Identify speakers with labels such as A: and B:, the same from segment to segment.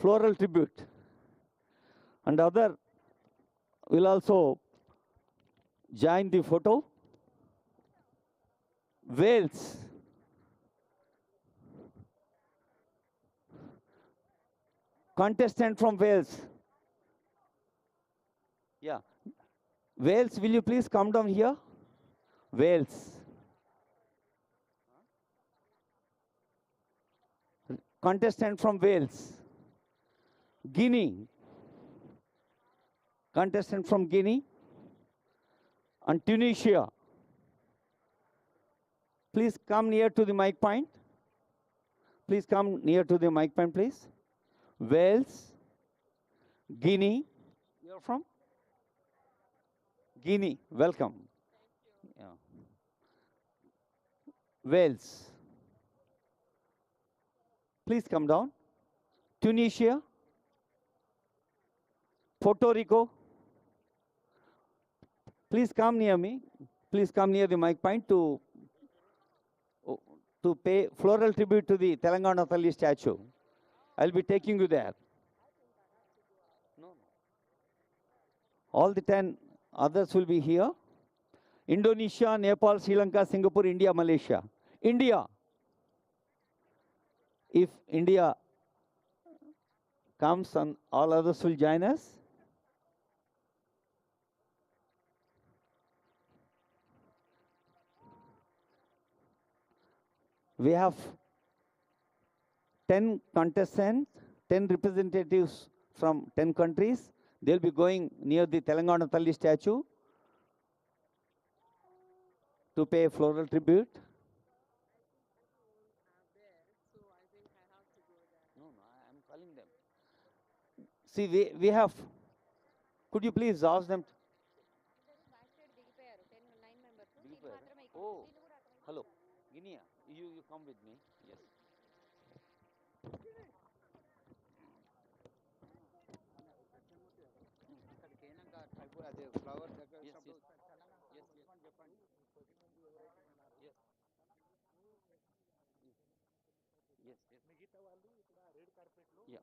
A: floral tribute. And other will also join the photo. Wales. Contestant from Wales. Yeah. Wales, will you please come down here? Wales. Contestant from Wales. Guinea. Contestant from Guinea. And Tunisia. Please come near to the mic point. Please come near to the mic point, please. Wales, Guinea. You're from? Guinea. Welcome. Yeah. Wales. Please come down. Tunisia. Puerto Rico. Please come near me. Please come near the mic point to pay floral tribute to the Telangana Talli statue. I'll be taking you there. No. All the 10 others will be here. Indonesia, Nepal, Sri Lanka, Singapore, India, Malaysia. India. If India comes and all others will join us. We have 10 contestants, 10 representatives from 10 countries. They'll be going near the Telangana Talli statue to pay floral tribute. No, I'm calling them. See, we have, could you please ask them? Oh, hello. Guinea, you come with me. Yes. Yes. Yeah.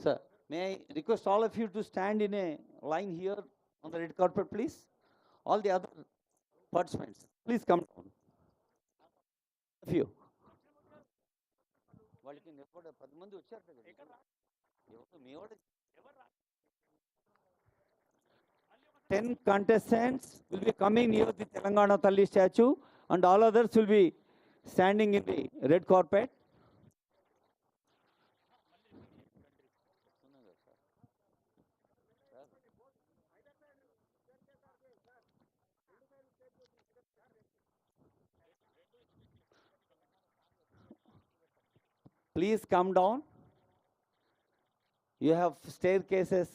A: Sir, may I request all of you to stand in a line here on the red carpet, please? All the other participants, please come down. A few. 10 contestants will be coming near the Telangana Talli statue and all others will be standing in the red carpet. Please come down. You have staircases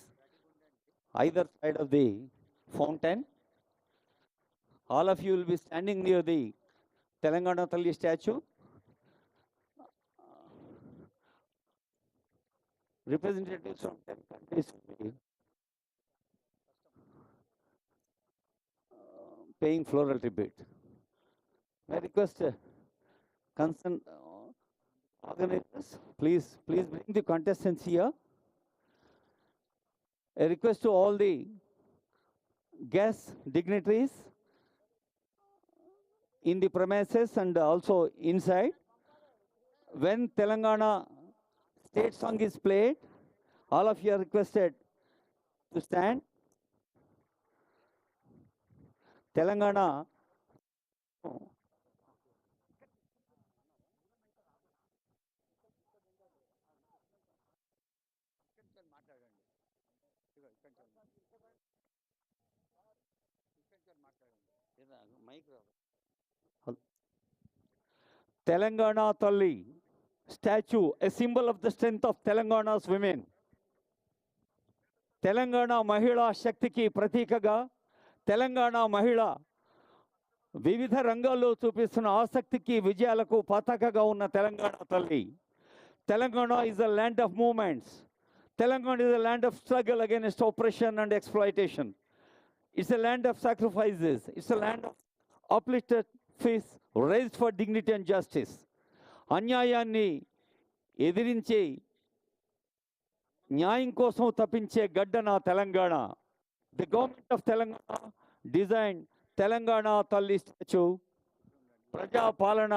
A: either side of the fountain. All of you will be standing near the Telangana Talli statue. Representatives from 10 countries will be paying floral tribute. May I request concerned organizers, please bring the contestants here. A request to all the guests, dignitaries in the premises and also inside. When Telangana state song is played, all of you are requested to stand. Telangana Telangana Talli statue, a symbol of the strength of Telangana's women. Telangana Mahila Shaktiki Pratikaga, Telangana Mahila వివిధ రంగాల్లో చూపిస్తున్న ఆసక్తికి విజయాలకు పతాకగా ఉన్న తెలంగాణ తల్లి. Telangana is a land of movements. Telangana is a land of struggle against oppression and exploitation. It's a land of sacrifices. It's a land of uplifted fists raised for dignity and justice. అన్యాయాన్ని ఎదిరించే న్యాయం కోసం తప్పించే గడ్డ నా Telangana. The government of Telangana design Telangana తల్లి statue. ప్రజాపాలన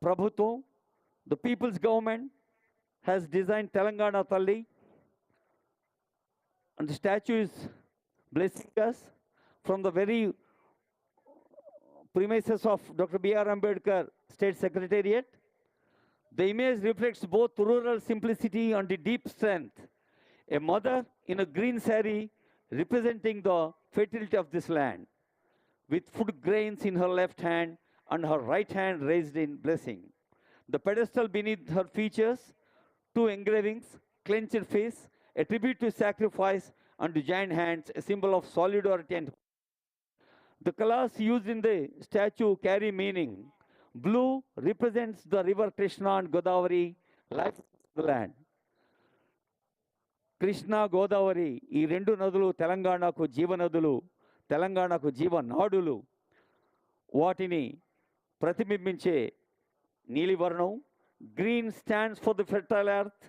A: ప్రభుత్వం, the people's government has designed Telangana Talli, and the statue is blessing us from the very premises of Dr. B.R. Ambedkar State Secretariat. The image reflects both rural simplicity and the deep strength. A mother in a green saree representing the fertility of this land, with food grains in her left hand and her right hand raised in blessing. The pedestal beneath her features two engravings, clenched face, a tribute to sacrifice, and giant hands, a symbol of solidarity. And the colors used in the statue carry meaning. Blue represents the river Krishna and Godavari, life of the land. Krishna, Godavari, ఈ రెండు నదులు తెలంగాణకు జీవనదులు, తెలంగాణకు జీవనాడులు. వాటిని ప్రతిబింబించే నీలివర్ణం. Green stands for the fertile earth.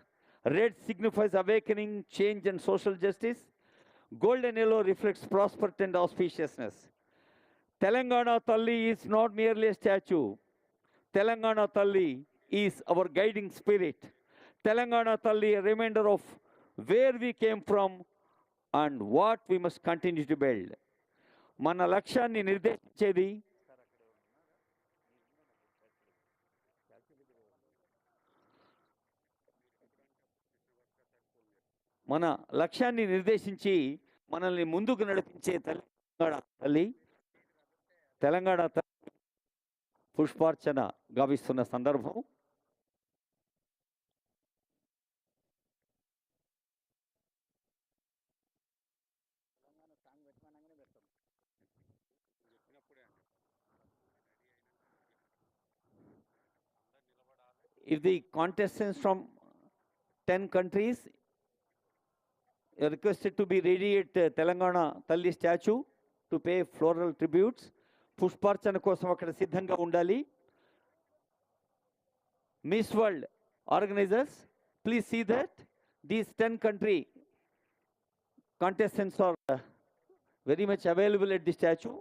A: Red signifies awakening, change, and social justice. Golden yellow reflects prosperity and auspiciousness. Telangana Talli is not merely a statue. Telangana Talli is our guiding spirit. Telangana Talli, a reminder of where we came from and what we must continue to build. మన లక్ష్యాన్ని నిర్దేశించేది మన లక్ష్యాన్ని నిర్దేశించి మనల్ని ముందుకు నడిపించే తల్లి తెలంగాణ తల్లి పుష్పార్చన గావిస్తున్న సందర్భం. If the contestants from 10 countries are requested to be ready at Telangana Talli statue to pay floral tributes. పుష్పార్చన కోసం అక్కడ సిద్ధంగా ఉండాలి. Miss World organizers, please see that these 10 country contestants are very much available at the statue.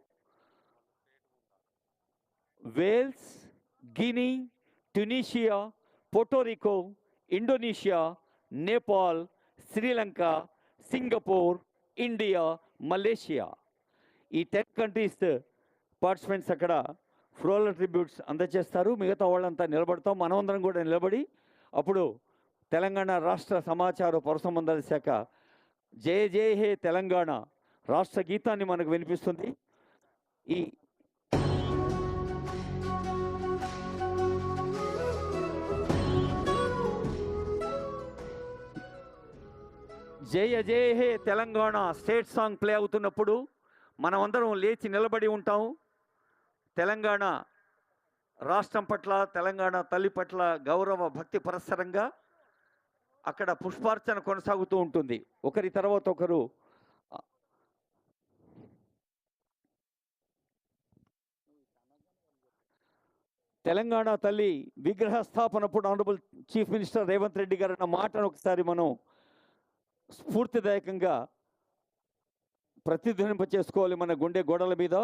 A: Wales, Guinea, Tunisia, Puerto Rico, Indonesia, Nepal, Sri Lanka, Singapore, India, Malaysia, ఈ 10 countries participants అక్కడ floral tributes అందజేస్తారు. మిగతా వాళ్ళంతా నిలబడతాం. మనమందరం కూడా నిలబడి అప్పుడు తెలంగాణ రాష్ట్ర సమాచార పౌర సంబంధాల శాఖ జయ జయ హే తెలంగాణ రాష్ట్ర గీతాన్ని మనకు వినిపిస్తుంది. ఈ జయ జయ హే తెలంగాణ స్టేట్ సాంగ్ ప్లే అవుతున్నప్పుడు మనమందరం లేచి నిలబడి ఉంటాం. తెలంగాణ రాష్ట్రం పట్ల, తెలంగాణ తల్లి పట్ల గౌరవ భక్తి పురస్సరంగా అక్కడ పుష్పార్చన కొనసాగుతూ ఉంటుంది. ఒకరి తర్వాత ఒకరు తెలంగాణ తల్లి విగ్రహ స్థాపనప్పుడు honourable chief minister Revanth Reddy గారు అన్న మాటను ఒకసారి మనం స్ఫూర్తిదాయకంగా ప్రతిధ్వనింప చేసుకోవాలి మన గుండె గోడల మీద.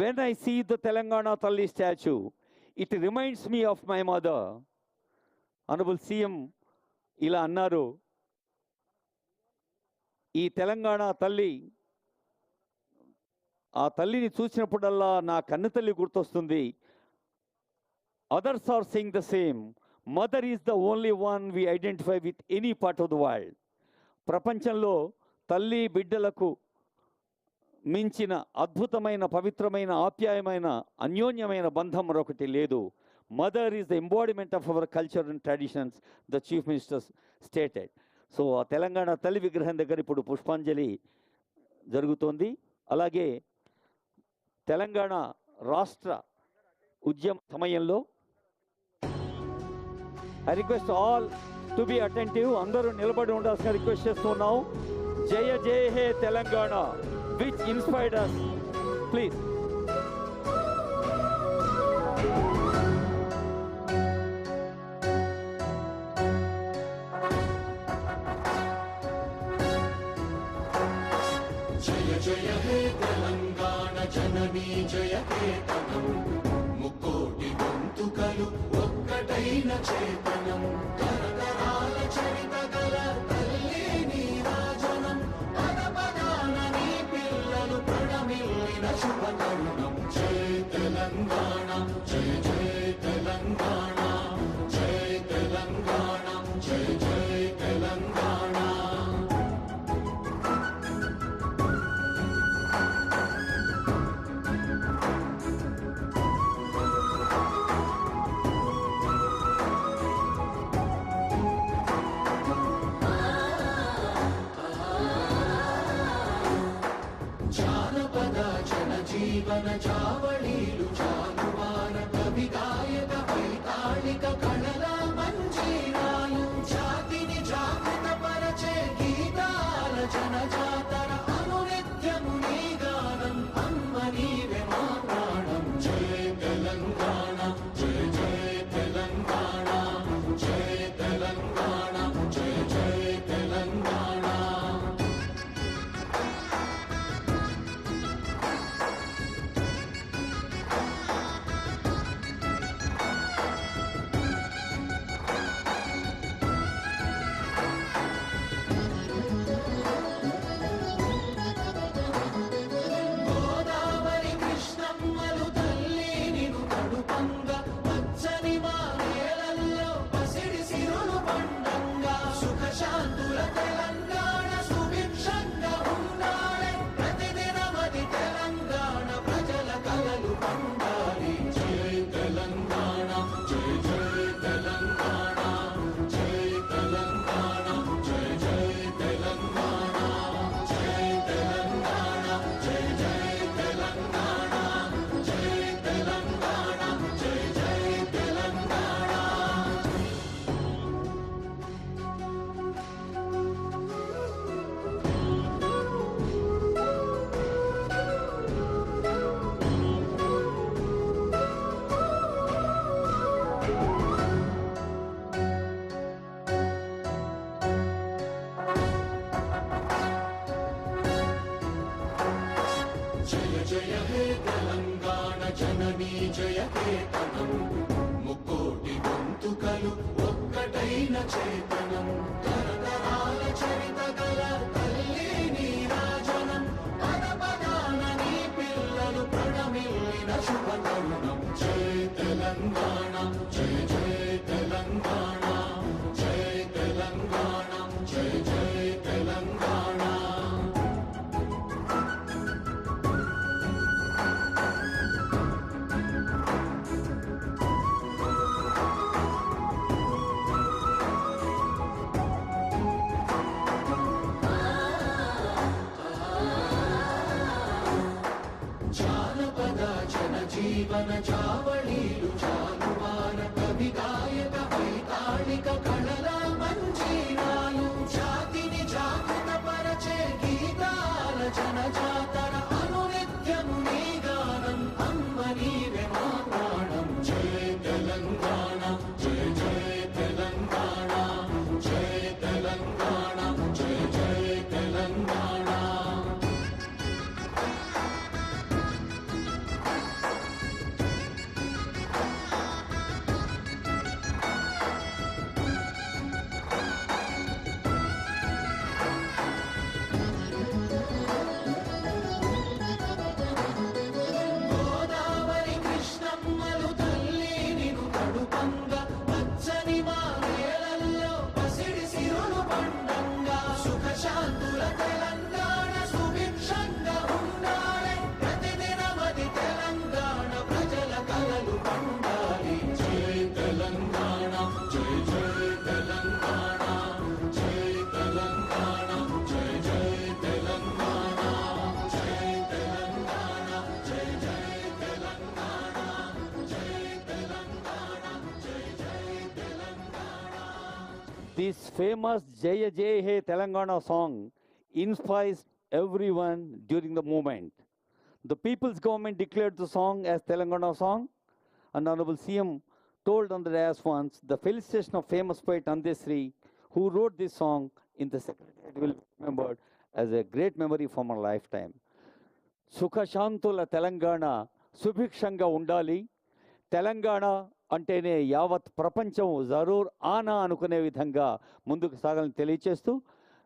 A: When I see the Telangana తల్లి statue it reminds me of my mother. Honourable CM ఇలా అన్నారు. ఈ తెలంగాణ తల్లి, ఆ తల్లిని చూసినప్పుడల్లా నా కన్ను తల్లి గుర్తొస్తుంది. Others are saying the same. Mother is the only one we identify with any part of the world. ప్రపంచంలో తల్లి బిడ్డలకు మించిన అద్భుతమైన, పవిత్రమైన, ఆప్యాయమైన, అన్యోన్యమైన బంధం మరొకటి లేదు. Mother is the embodiment of our culture and traditions, the chief minister stated. So ఆ తెలంగాణ తల్లి విగ్రహం దగ్గర ఇప్పుడు పుష్పాంజలి జరుగుతోంది. అలాగే తెలంగాణ రాష్ట్ర ఉద్యమ సమయంలో I request all to be attentive. అందరూ నిలబడి ఉండాల్సిన రిక్వెస్ట్ చేస్తున్నాం. జయ జయ హే Telangana which inspired us. Please.
B: జయ కేతనం ముక్కోటి గొంతుకలు ఒక్కటైన చేతనం తరతరాల చరిత గల తల్లి నీరాజనం పద పదాన నీ పిల్లలు ప్రణమిల్లిన శుభ తరుణం జయ తెలంగాణ జయ జయ తెలంగాణ జయ తెలంగాణ జయ జయ తెలంగాణ జీవన చావళీలు చాలువార కవి గాయక వైతాళిక కళల మంజీరాలు జాతిని జాగృత పరచే గీతాల జన జాతర అనునిత్యము నీ గానం అమ్మ నీవే మా ప్రాణం జయ తెలంగాణ జయ జయ తెలంగాణ జయ తెలంగాణ జయ జయ తెలంగాణ జయ కేతనం ముక్కోటి గొంతుకలు ఒక్కటైన చేతనం తరతరాల చరిత గల తల్లి నీరాజనం పద పదాన నీ పిల్లలు ప్రణమిల్లిన శుభ తరుణం జయ తెలంగాణ జయ జయ తెలంగాణ జయ తెలంగాణ జయ జయ తెలంగాణ జీవన చావళీలు చాలువార కవి గాయక వైతాళిక కళల మంజీరాలు జాతిని జాగృత పరచే గీతాల జన జాతర అనునిత్యము నీ గానం అమ్మ నీవే మా ప్రాణం జయ తెలంగాణ జయ జయ తెలంగాణ జయ తెలంగాణ జయ జయ Telangana
A: This famous Jaya Jai He Telangana song inspires everyone during the movement. The people's government declared the song as Telangana song, and Honorable CM told on the dais once the felicitation of famous poet Andesri, who wrote this song in the Secretariat, will be remembered as a great memory from our lifetime. Sukha Shantula Telangana, సుభిక్షంగా ఉండాలి. తెలంగాణ అంటేనే యావత్ ప్రపంచం జరూర్ ఆనా అనుకునే విధంగా ముందుకు సాగాలని తెలియచేస్తూ,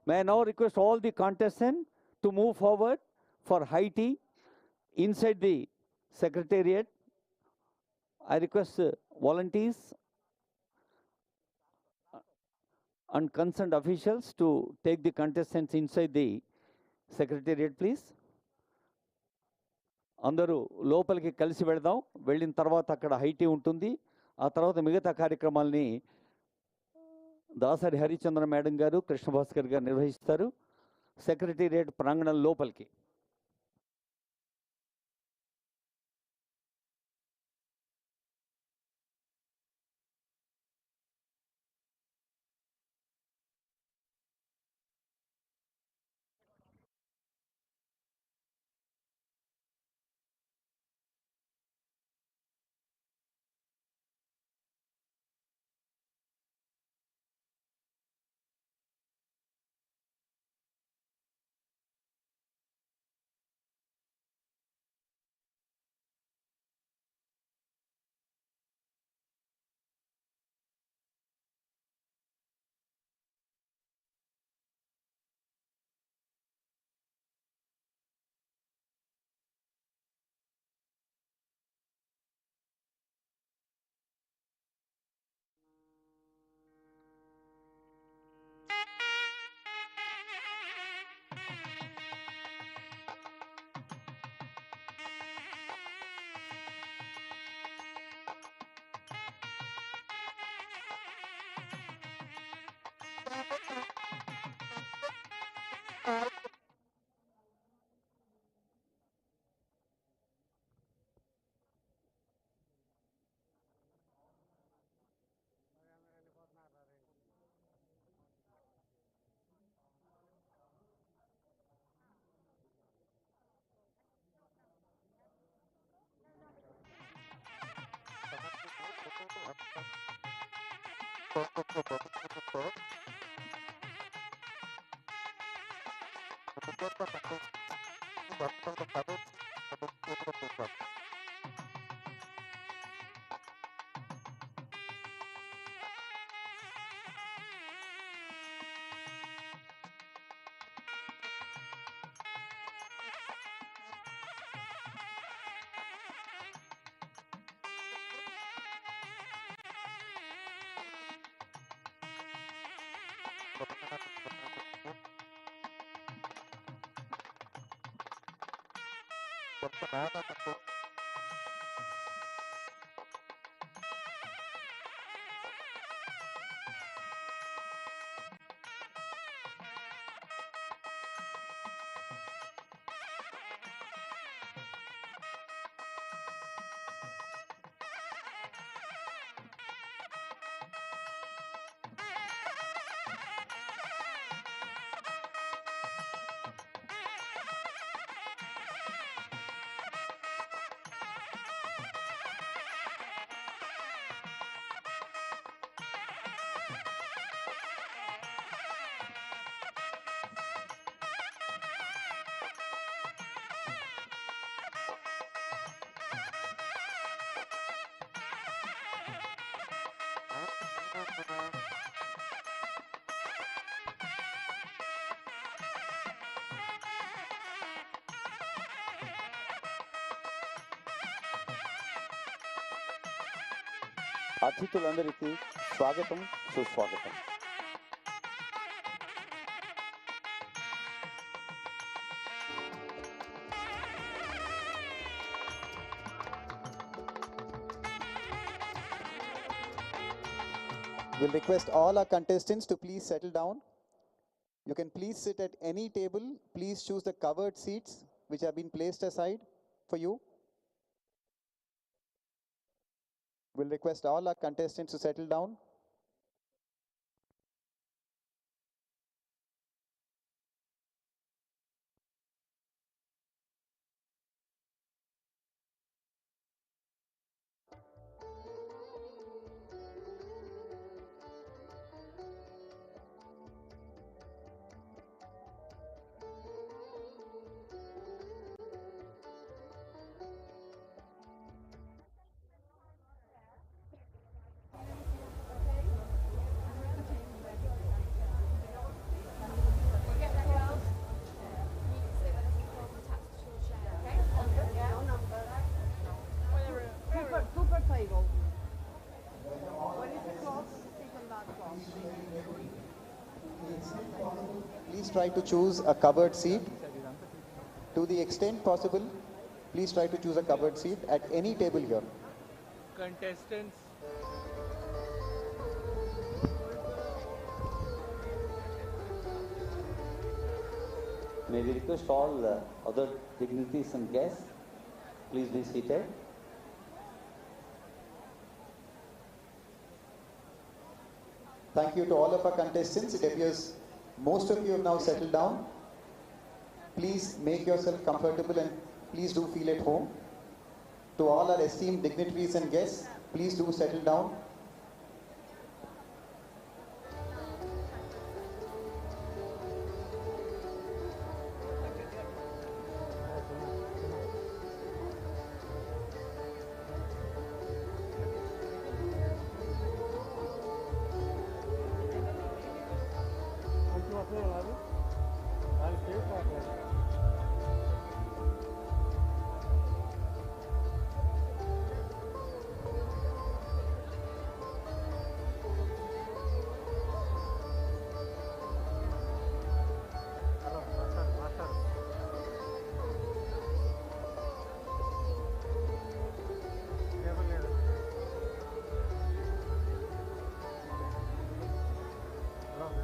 A: may now request all the contestant to move forward for high tea inside the secretariat. I request volunteers and concerned officials to take the contestants inside the secretariat, please. అందరూ లోపలికి కలిసి వెళదాం. వెళ్ళిన తర్వాత అక్కడ హైటీ ఉంటుంది. ఆ తర్వాత మిగతా కార్యక్రమాల్ని దాసరి హరిచంద్ర మేడం గారు, కృష్ణభాస్కర్ గారు నిర్వహిస్తారు. సెక్రటేరియట్ ప్రాంగణం లోపలికి. అతిథులందరికీ స్వాగతం, సుస్వాగతం.
C: We'll request all our contestants to please settle down. You can please sit at any table. Please choose the covered seats which have been placed aside for you. We'll request all our contestants to settle down. Please try to choose a covered seat. To the extent possible, please try to choose a covered seat at any table here.
D: Contestants.
E: May we request all other dignitaries and guests, please be seated.
C: Thank you to all of our contestants. It appears most of you have now settled down. Please make yourself comfortable and please do feel at home. To all our esteemed dignitaries and guests, please do settle down.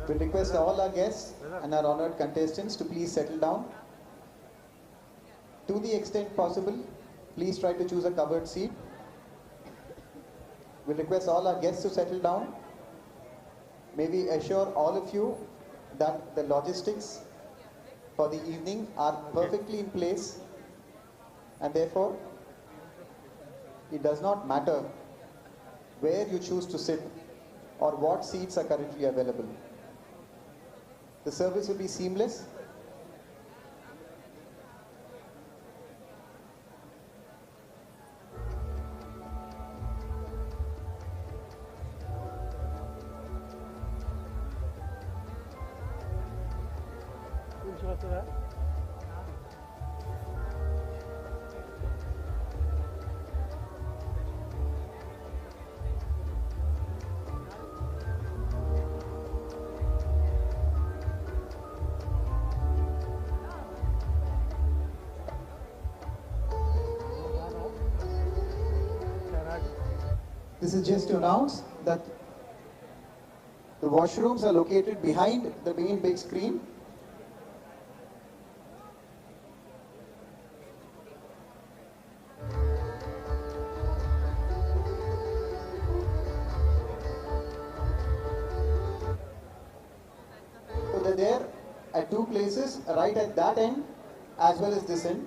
C: We request all our guests and our honored contestants to please settle down. To the extent possible, please try to choose a covered seat. We request all our guests to settle down. May we assure all of you that the logistics for the evening are perfectly in place, and therefore it does not matter where you choose to sit or what seats are currently available. The service will be seamless. This is just to announce that the washrooms are located behind the main big screen. So they're there at two places, right at that end as well as this end.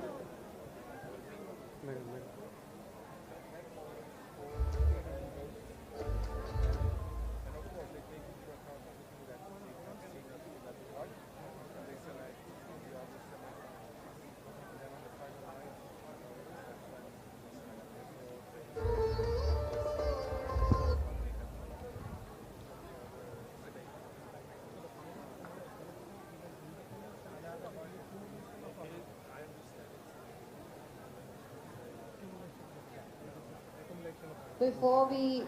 F: Before we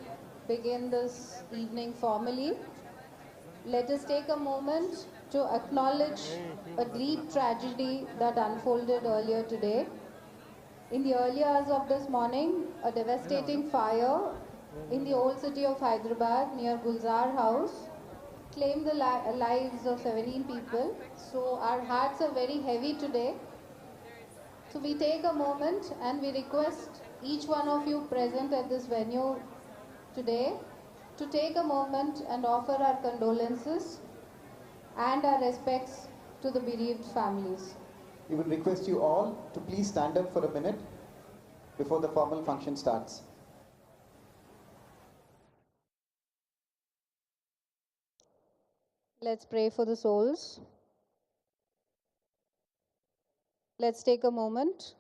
F: begin this evening formally, let us take a moment to acknowledge a deep tragedy that unfolded earlier today. In the early hours of this morning, a devastating fire in the old city of Hyderabad near Gulzar House claimed the lives of 17 people. So our hearts are very heavy today. So we take a moment and we request each one of you present at this venue today to take a moment and offer our condolences and our respects to the bereaved families.
C: We would request you all to please stand up for a minute before the formal function starts.
F: Let's pray for the souls. Let's take a moment.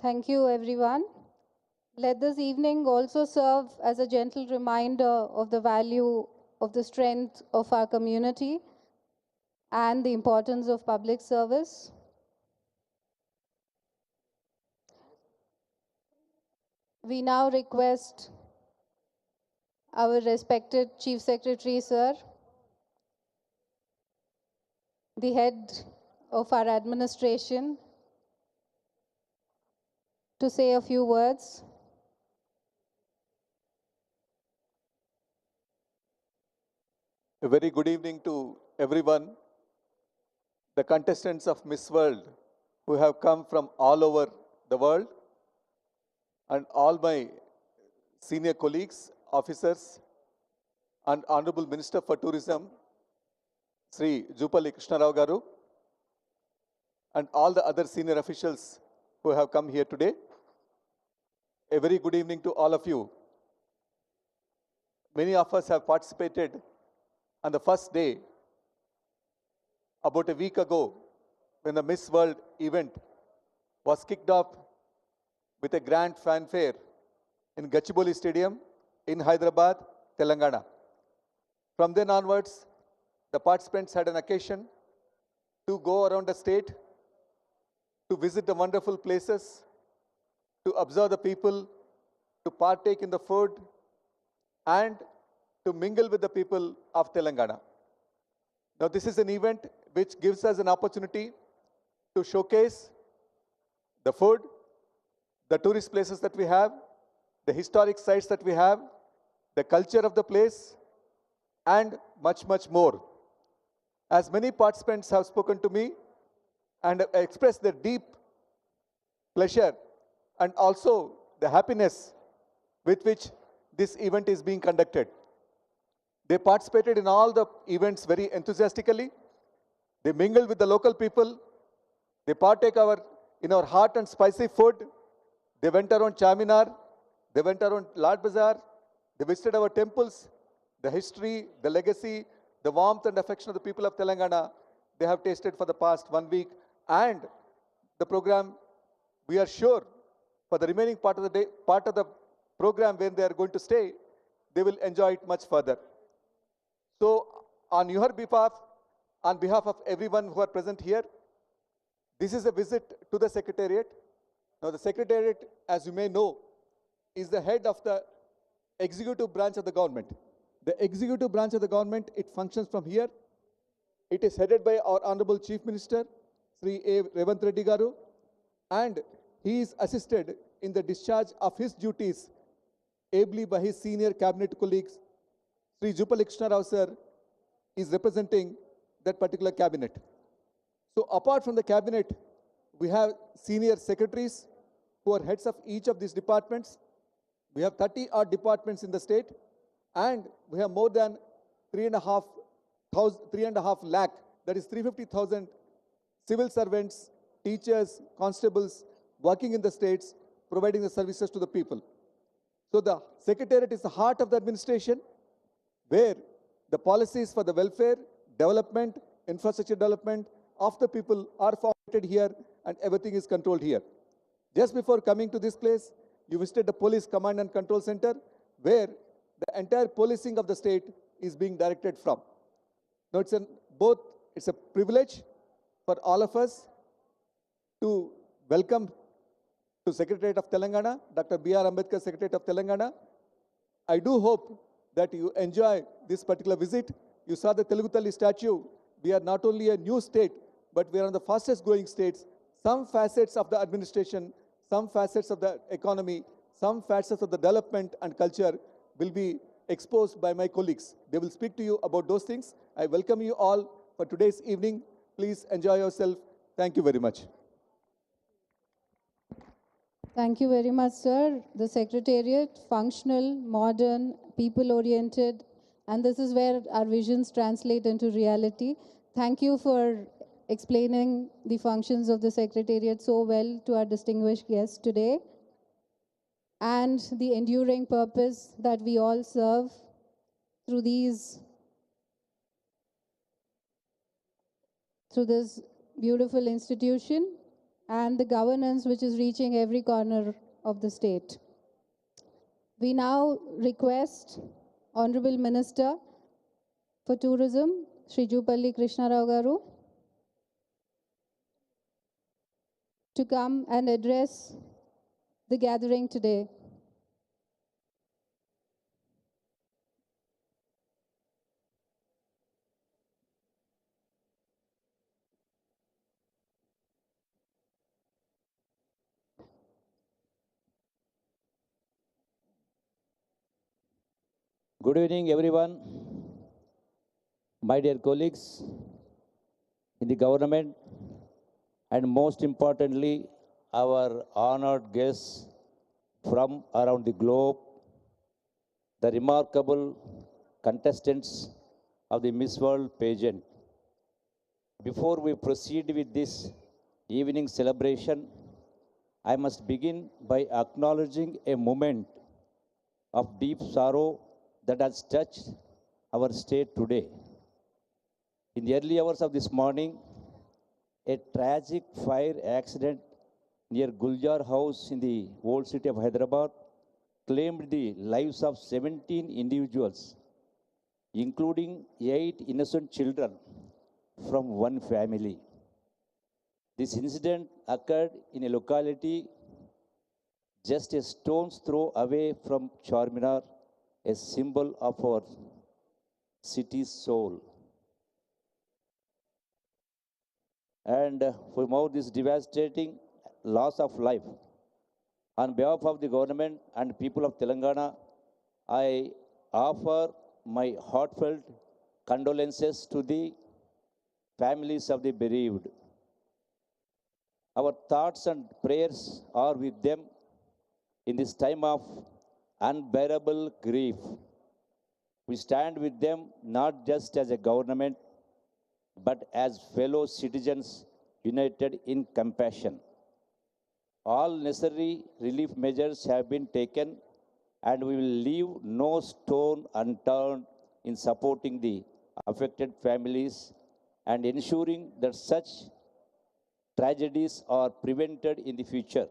F: Thank you, everyone. Let this evening also serve as a gentle reminder of the value of the strength of our community and the importance of public service. We now request our respected Chief Secretary, sir, the head of our administration, to say a few words.
G: A very good evening to everyone, the contestants of Miss World who have come from all over the world, and all my senior colleagues, officers, and Honorable Minister for Tourism, Sri Jupalli Krishnarao Garu, and all the other senior officials who have come here today. A very good evening to all of you. Many of us have participated on the first day, about a week ago, when the Miss World event was kicked off with a grand fanfare in Gachibowli Stadium in Hyderabad, Telangana. From then onwards, the participants had an occasion to go around the state, to visit the wonderful places, to observe the people, to partake in the food, and to mingle with the people of Telangana. Now, this is an event which gives us an opportunity to showcase the food, the tourist places that we have, the historic sites that we have, the culture of the place, and much, much more. As many participants have spoken to me and expressed their deep pleasure and also the happiness with which this event is being conducted. They participated in all the events very enthusiastically. They mingled with the local people. They partake in our hot and spicy food. They went around Charminar. They went around Lord Bazaar. They visited our temples. The history, the legacy, the warmth and affection of the people of Telangana, they have tasted for the past 1 week. And the program, we are sure, for the remaining part of the day, part of the program when they are going to stay, they will enjoy it much further. So, on your behalf, on behalf of everyone who are present here, this is a visit to the Secretariat. Now, the Secretariat, as you may know, is the head of the executive branch of the government. The executive branch of the government, it functions from here. It is headed by our Honorable Chief Minister, Sri A. Revant Reddy Garu, and he is assisted in the discharge of his duties ably by his senior cabinet colleagues. Sri Jupalli Krishnarao sir is representing that particular cabinet. So apart from the cabinet, we have senior secretaries who are heads of each of these departments. We have 30 odd departments in the state, and we have more than 3.5 lakh, that is 350,000 civil servants, teachers, constables working in the states, providing the services to the people. So the Secretariat is the heart of the administration, where the policies for the welfare, development, infrastructure development of the people are formulated here, and everything is controlled here. Just before coming to this place, you visited the Police Command and Control Center, where the entire policing of the state is being directed from. Now, it's a privilege for all of us to welcome to Secretariat of Telangana, Dr. B.R. Ambedkar, Secretariat of Telangana. I do hope that you enjoy this particular visit. You saw the Telugu Talli statue. We are not only a new state, but we are one of the fastest growing states. Some facets of the administration, some facets of the economy, some facets of the development and culture will be exposed by my colleagues. They will speak to you about those things. I welcome you all for today's evening. Please enjoy yourself. Thank you very much.
F: Thank you very much, sir. The Secretariat, functional, modern, people-oriented, and this is where our visions translate into reality. Thank you for explaining the functions of the Secretariat so well to our distinguished guests today, and the enduring purpose that we all serve through this beautiful institution. and the governance which is reaching every corner of the state. We now request Honorable Minister for Tourism, Shri Jupalli Krishnarao Garu, to come and address the gathering today.
H: Good evening, everyone. My dear colleagues in the government, and most importantly, our honored guests from around the globe, the remarkable contestants of the Miss World pageant. Before we proceed with this evening celebration, I must begin by acknowledging a moment of deep sorrow that has touched our state today. In the early hours of this morning, a tragic fire accident near Guljar House in the old city of Hyderabad claimed the lives of 17 individuals, including 8 innocent children from one family. This incident occurred in a locality just a stone's throw away from Charminar, a symbol of our city's soul. And for more this devastating loss of life, on behalf of the government and people of Telangana, I offer my heartfelt condolences to the families of the bereaved. Our thoughts and prayers are with them in this time of unbearable grief. We stand with them not just as a government, but as fellow citizens united in compassion. All necessary relief measures have been taken, and we will leave no stone unturned in supporting the affected families and ensuring that such tragedies are prevented in the future.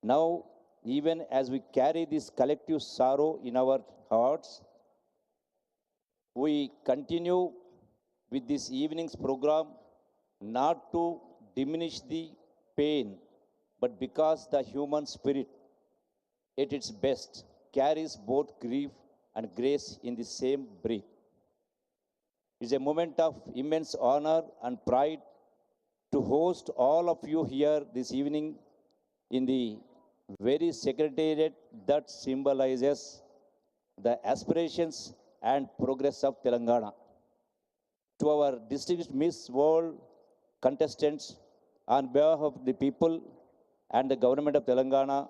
H: Now, even as we carry this collective sorrow in our hearts, we continue with this evening's program not to diminish the pain, but because the human spirit at its best carries both grief and grace in the same breath. It's a moment of immense honor and pride to host all of you here this evening in the very secretariat that symbolizes the aspirations and progress of Telangana. To our distinguished Miss World contestants, on behalf of the people and the government of Telangana,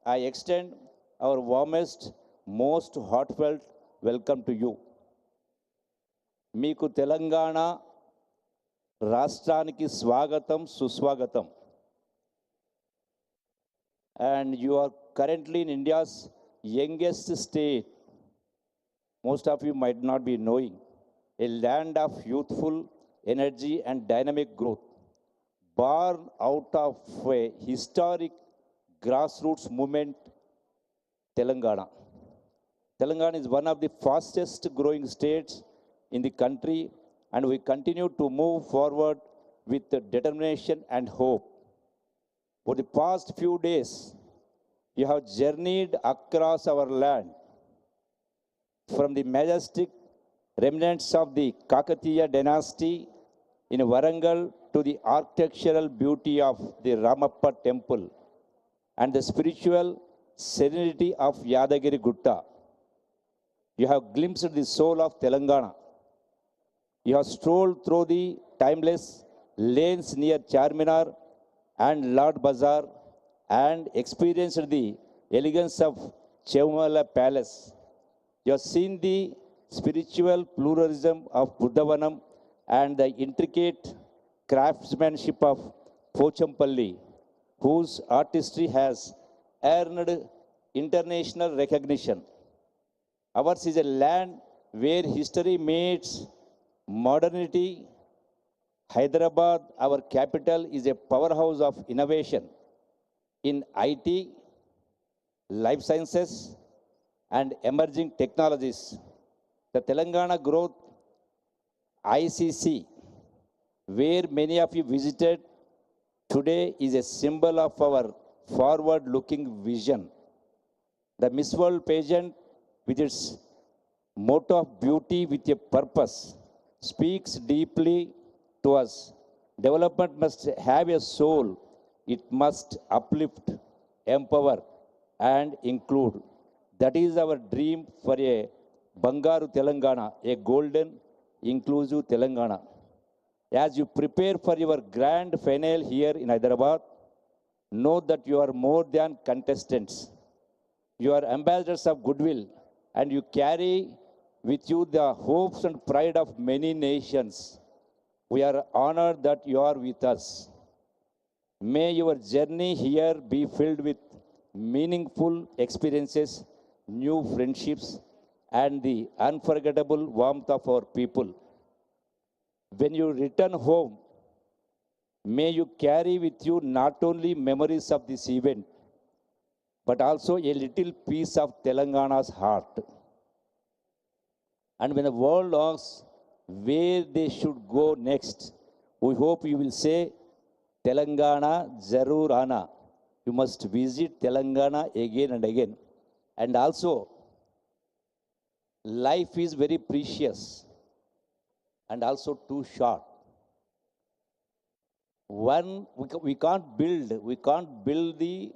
H: I extend our warmest, most heartfelt welcome to you. Meeku Telangana రాష్ట్రానికి స్వాగతం సుస్వాగతం. And you are currently in India's youngest state. Most of you might not be knowing, a land of youthful energy and dynamic growth, born out of a historic grassroots movement, Telangana. Telangana is one of the fastest growing states in the country, and we continue to move forward with determination and hope. For the past few days, you have journeyed across our land, from the majestic remnants of the Kakatiya dynasty in Warangal to the architectural beauty of the Ramappa temple and the spiritual serenity of Yadagiri Gutta. You have glimpsed the soul of Telangana. You have strolled through the timeless lanes near Charminar and Lord Bazaar and experienced the elegance of Chevamala Palace. You have seen the spiritual pluralism of Buddhavanam and the intricate craftsmanship of Pochampalli, whose artistry has earned international recognition. Ours is a land where history meets modernity, Hyderabad, our capital, is a powerhouse of innovation in IT, life sciences, and emerging technologies. The Telangana Growth ICC, where many of you visited today, is a symbol of our forward-looking vision. The Miss World pageant, with its motto of beauty with a purpose, speaks deeply to us. Development must have a soul. It must uplift, empower, and include. That is our dream for a Bangaru Telangana, a golden, inclusive Telangana. As you prepare for your grand finale here in Hyderabad, know that you are more than contestants. You are ambassadors of goodwill, and you carry with you the hopes and pride of many nations. We are honored that you are with us. May your journey here be filled with meaningful experiences, new friendships, and the unforgettable warmth of our people. When you return home, may you carry with you not only memories of this event, but also a little piece of Telangana's heart. And when the world asks where they should go next, we hope you will say, Telangana Zarur Ana. You must visit Telangana again and again. And also, life is very precious and also too short. One, we can't build the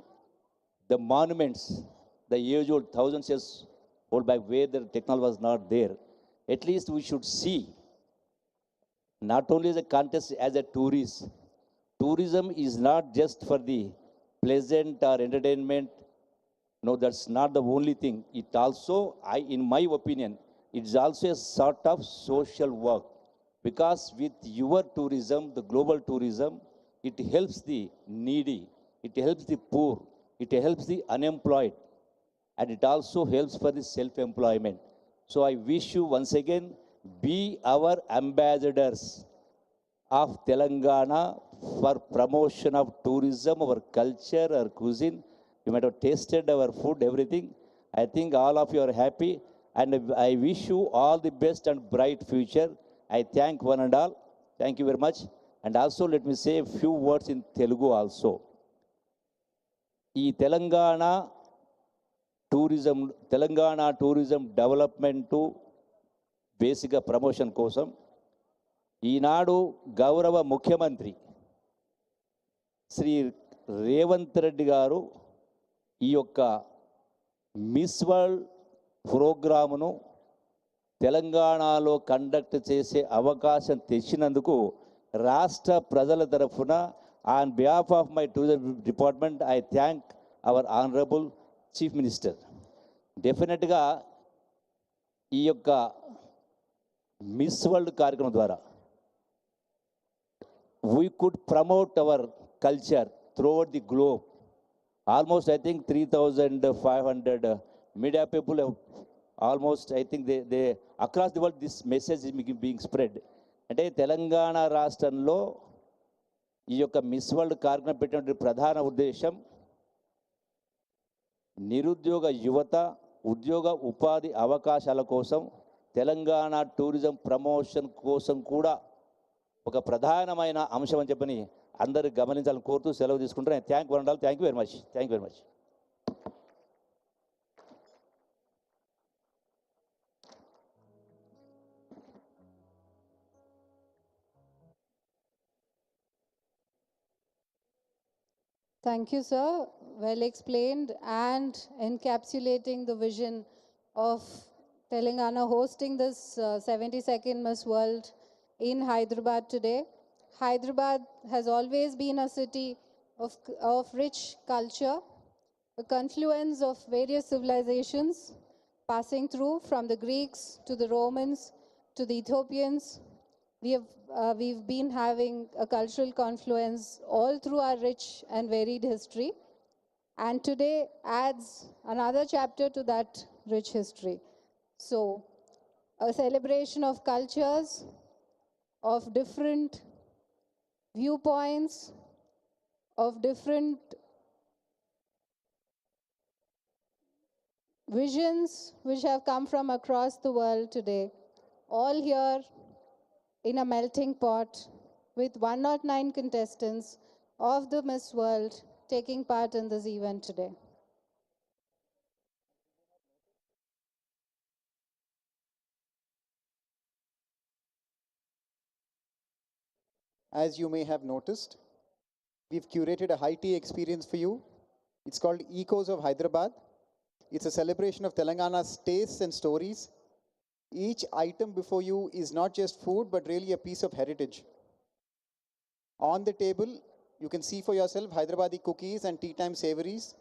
H: monuments, the age-old, thousands years old back where the technology was not there. At least we should see, not only as a contest, as a tourist. Tourism is not just for the pleasant or entertainment. No, that's not the only thing. It also, in my opinion, it's also a sort of social work. Because with your tourism, the global tourism, it helps the needy, it helps the poor, it helps the unemployed, and it also helps for the self-employment. So I wish you once again, be our ambassadors of Telangana for promotion of tourism, our culture, our cuisine. You might have tasted our food, everything. I think all of you are happy, and I wish you all the best and bright future. I thank one and all. Thank you very much. And also let me say a few words in Telugu also. ఈ Telangana tourism development basic promotion కోసం ఈనాడు గౌరవ ముఖ్యమంత్రి శ్రీ రేవంత్ రెడ్డి గారు ఈ యొక్క miss world ప్రోగ్రామును తెలంగాణలో conduct చేసే అవకాశం తెచ్చినందుకు రాష్ట్ర ప్రజల తరఫున on behalf of my tourism department I thank our honourable chief minister. డెఫినెట్గా ఈ యొక్క మిస్ వరల్డ్ కార్యక్రమం ద్వారా we could promote our culture throughout the globe. Almost, I think, 3,500 media people have almost, I think, they across the world, this message is being spread. అంటే తెలంగాణ రాష్ట్రంలో ఈ యొక్క miss world కార్యక్రమం పెట్టిన ప్రధాన ఉద్దేశం నిరుద్యోగ యువత ఉద్యోగ ఉపాధి అవకాశాల కోసం తెలంగాణ టూరిజం ప్రమోషన్ కోసం కూడా ఒక ప్రధానమైన అంశం అని చెప్పని అందరూ గమనించాలని కోరుతూ సెలవు తీసుకుంటారు. Thank one all. Thank you very much. Thank you very much.
F: Thank you, sir. Well explained and encapsulating the vision of Telangana hosting this 72nd Miss World in Hyderabad today. Hyderabad has always been a city of rich culture, a confluence of various civilizations passing through from the Greeks to the Romans to the Ethiopians. We've been having a cultural confluence all through our rich and varied history. And today adds another chapter to that rich history. So, a celebration of cultures, of different viewpoints of different visions which have come from across the world today, all here in a melting pot with 109 contestants of the Miss World taking part in this event today.
C: As you may have noticed, we've curated a high-tea experience for you. It's called Echoes of Hyderabad. It's a celebration of Telangana's tastes and stories. Each item before you is not just food, but really a piece of heritage. On the table, you can see for yourself Hyderabadi cookies and tea time savories.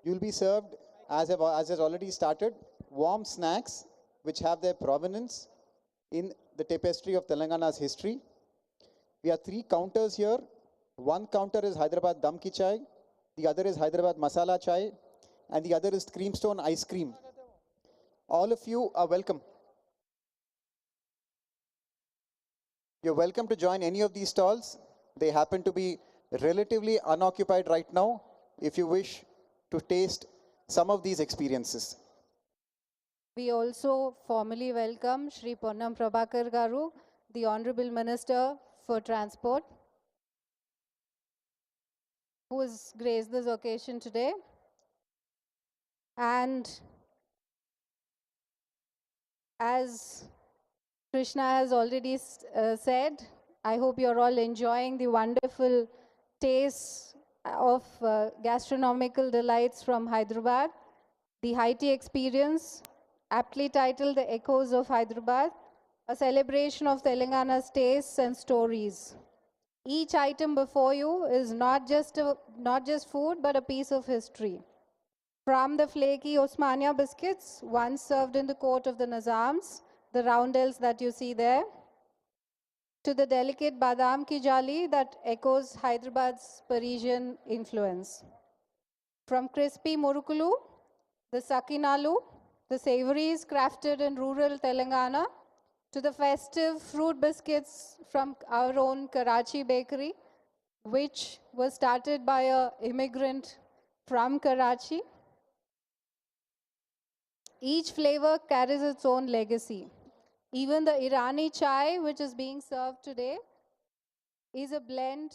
C: You'll be served, as has already started, warm snacks which have their provenance in the tapestry of Telangana's history. We have 3 counters here. One counter is Hyderabad Dam Ki Chai, the other is Hyderabad Masala Chai, and the other is Creamstone Ice Cream. All of you are welcome. You're welcome to join any of these stalls. They happen to be relatively unoccupied right now if you wish to taste some of these experiences.
F: We also formally welcome Shri Ponnam Prabhakar Garu, the Honorable Minister for Transport, who has graced this occasion today. And as Krishna has already said, I hope you're all enjoying the wonderful taste of gastronomical delights from Hyderabad. The high-tea experience, aptly titled The Echoes of Hyderabad, a celebration of Telangana's tastes and stories. Each item before you is not just food, but a piece of history. From the flaky Osmania biscuits, once served in the court of the Nizams, the roundels that you see there, to the delicate badam ki jali that echoes Hyderabad's Parisian influence. From crispy murukulu, the sakinalu, the savories crafted in rural Telangana, to the festive fruit biscuits from our own Karachi bakery, which was started by an immigrant from Karachi. Each flavor carries its own legacy. Even the Irani chai, which is being served today, is a blend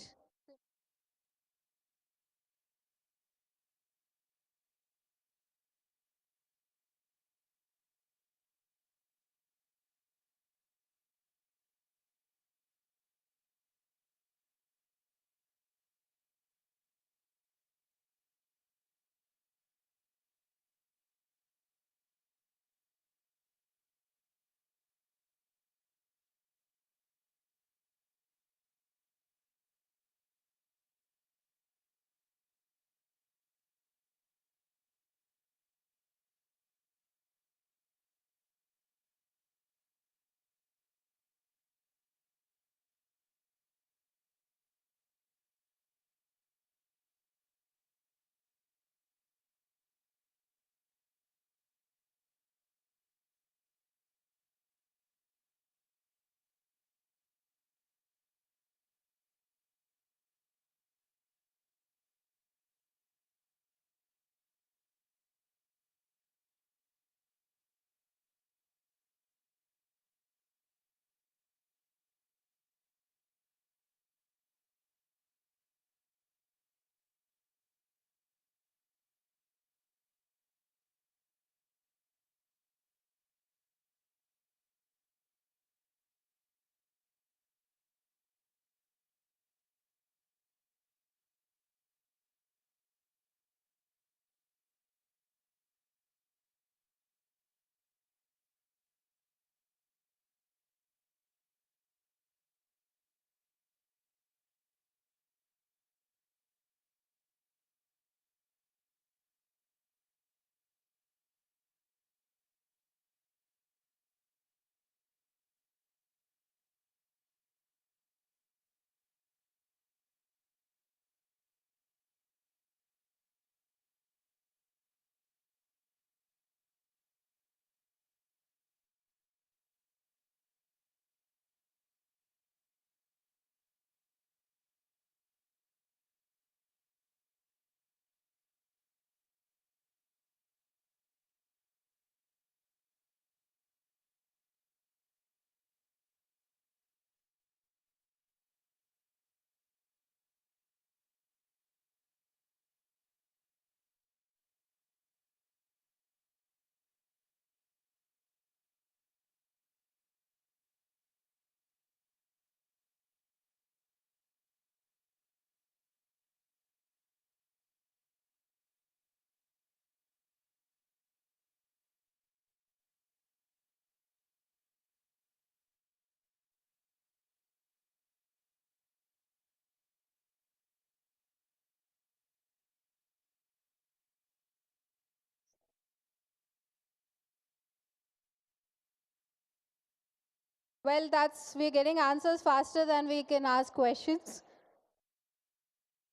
F: Well, we're getting answers faster than we can ask questions.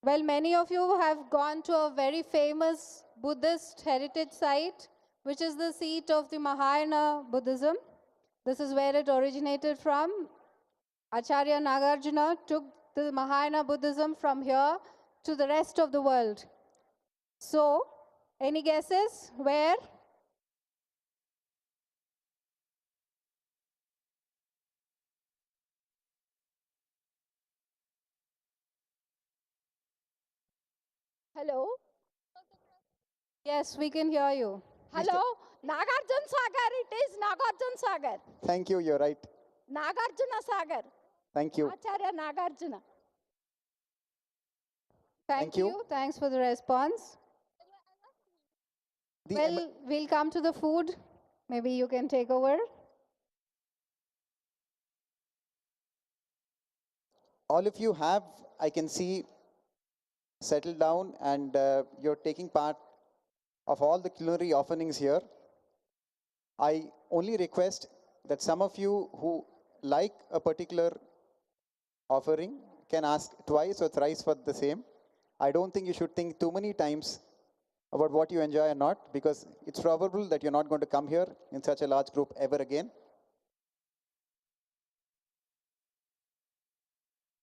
F: Well, many of you have gone to a very famous Buddhist heritage site, which is the seat of the Mahayana Buddhism. This is where it originated from. Acharya Nagarjuna took the Mahayana Buddhism from here to the rest of the world. So, any guesses where?
I: Hello.
F: Yes, we can hear you.
I: Hello. Nagarjuna Sagar. It is Nagarjuna Sagar.
C: Thank you, you're right.
I: Nagarjuna Sagar.
C: Thank you.
I: Acharya Nagarjuna.
F: Thank
C: you.
F: you. Thanks for the response. Well, we'll come to the food. Maybe you can take over.
C: All of you have, I can see, settled down and you're taking part of all the culinary offerings here. I only request that some of you who like a particular offering can ask twice or thrice for the same. I don't think you should think too many times about what you enjoy or not, because it's probable that you're not going to come here in such a large group ever again.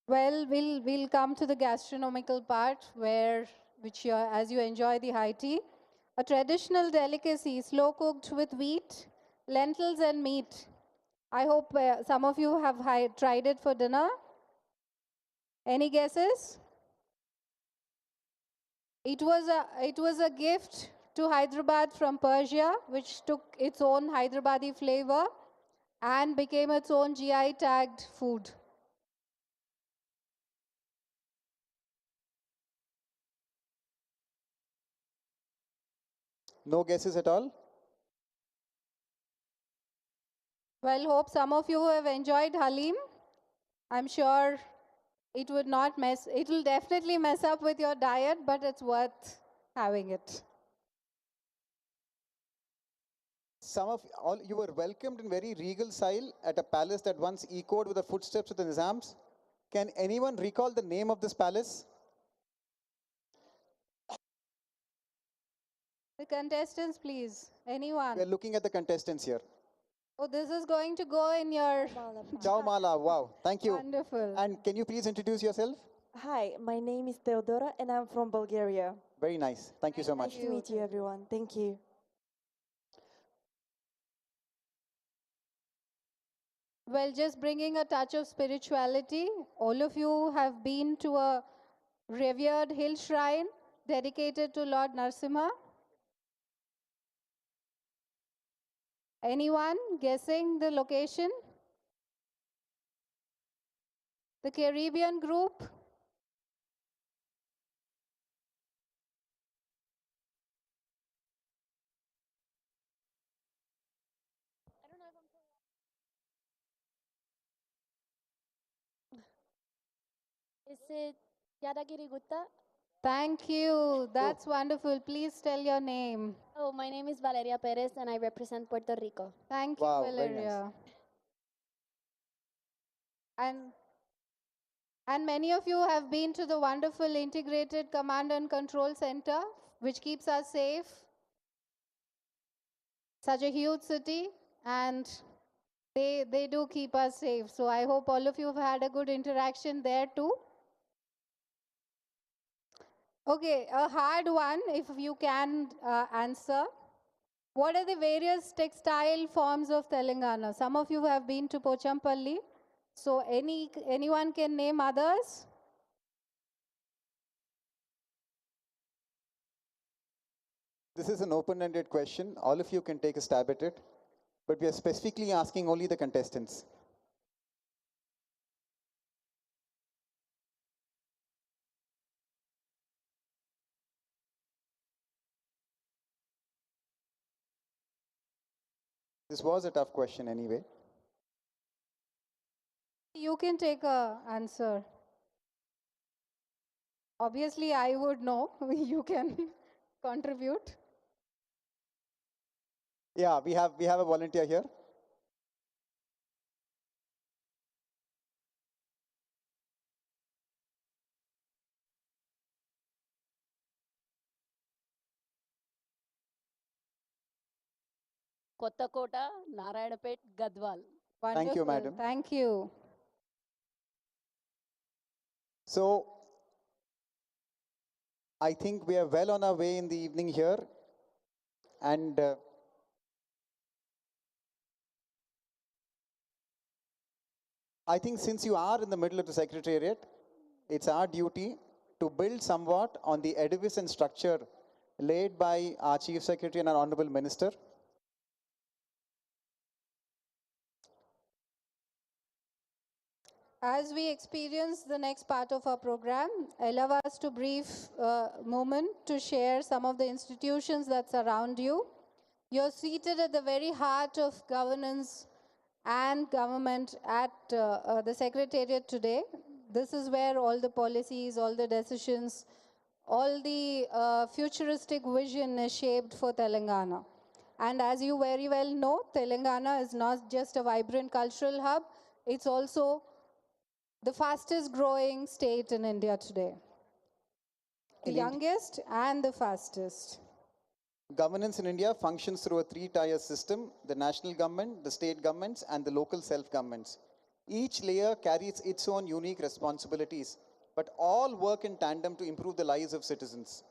F: Well, we'll come to the gastronomical part as you enjoy the high tea. A traditional delicacy, slow cooked with wheat, lentils and meat. I hope some of you have tried it for dinner. Any guesses? It was a gift to Hyderabad from Persia, which took its own Hyderabadi flavor and became its own GI tagged food.
C: No guesses at all?
F: Well, hope some of you have enjoyed Halim. I'm sure it will definitely mess up with your diet, but it's worth having it.
C: You were welcomed in very regal style at a palace that once echoed with the footsteps of the Nizams. Can anyone recall the name of this palace?
F: The contestants, please. Anyone?
C: We're looking at the contestants here.
F: Oh, this is going to go in your...
C: Ciao Mala, wow, thank you.
F: Wonderful.
C: And can you please introduce yourself?
J: Hi, my name is Theodora and I'm from Bulgaria.
C: Very nice. Thank you so much.
J: Nice to meet you, everyone. Thank you.
F: Well, just bringing a touch of spirituality. All of you have been to a revered hill shrine dedicated to Lord Narasimha. Anyone guessing the location? The Caribbean group?
I: Is it Yadagiri Gutta?
F: Thank you. That's wonderful. Please tell your name.
I: Oh, my name is Valeria Perez and I represent Puerto Rico.
F: Thank you,
C: Wow, very
F: Valeria. And many of you have been to the wonderful integrated command and control center, which keeps us safe. Such a huge city, and they do keep us safe. So I hope all of you have had a good interaction there too. Okay, a hard one if you can answer. What are the various textile forms of Telangana? Some of you have been to Pochampalli. So anyone can name others?
C: This is an open-ended question. All of you can take a stab at it, but we are specifically asking only the contestants. This was a tough question anyway.
F: You can take a answer. Obviously, I would know. You can contribute.
C: Yeah, we have a volunteer here.
I: Kottakota, Narayanapet, Gadwal.
C: Thank you,
F: Wonderful.
C: madam.
F: Thank you.
C: So, I think we are well on our way in the evening here. And I think since you are in the middle of the Secretariat, it's our duty to build somewhat on the edifice and structure laid by our Chief Secretary and our Honorable Minister.
F: As we experience the next part of our program, allow us to brief moment to share some of the institutions that surround you. You're seated at the very heart of governance and government at the Secretariat today. This is where all the policies, all the decisions, all the futuristic vision is shaped for Telangana. And as you very well know, Telangana is not just a vibrant cultural hub, it's also the fastest growing state in India today. The youngest and the fastest.
C: Governance in India functions through a three-tier system: the national government, the state governments, and the local self-governments. Each layer carries its own unique responsibilities, but all work in tandem to improve the lives of citizens.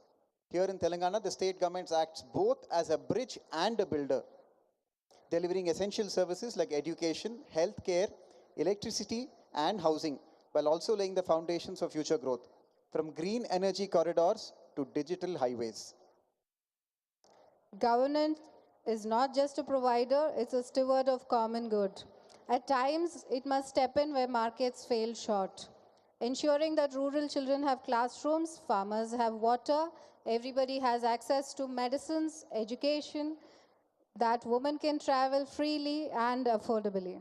C: Here in Telangana, the state government acts both as a bridge and a builder, delivering essential services like education, healthcare, electricity, and housing, while also laying the foundations for future growth, from green energy corridors to digital highways.
F: Governance is not just a provider, it's a steward of common good. At times, it must step in where markets fail short, ensuring that rural children have classrooms, farmers have water, everybody has access to medicines, education, that women can travel freely and affordably.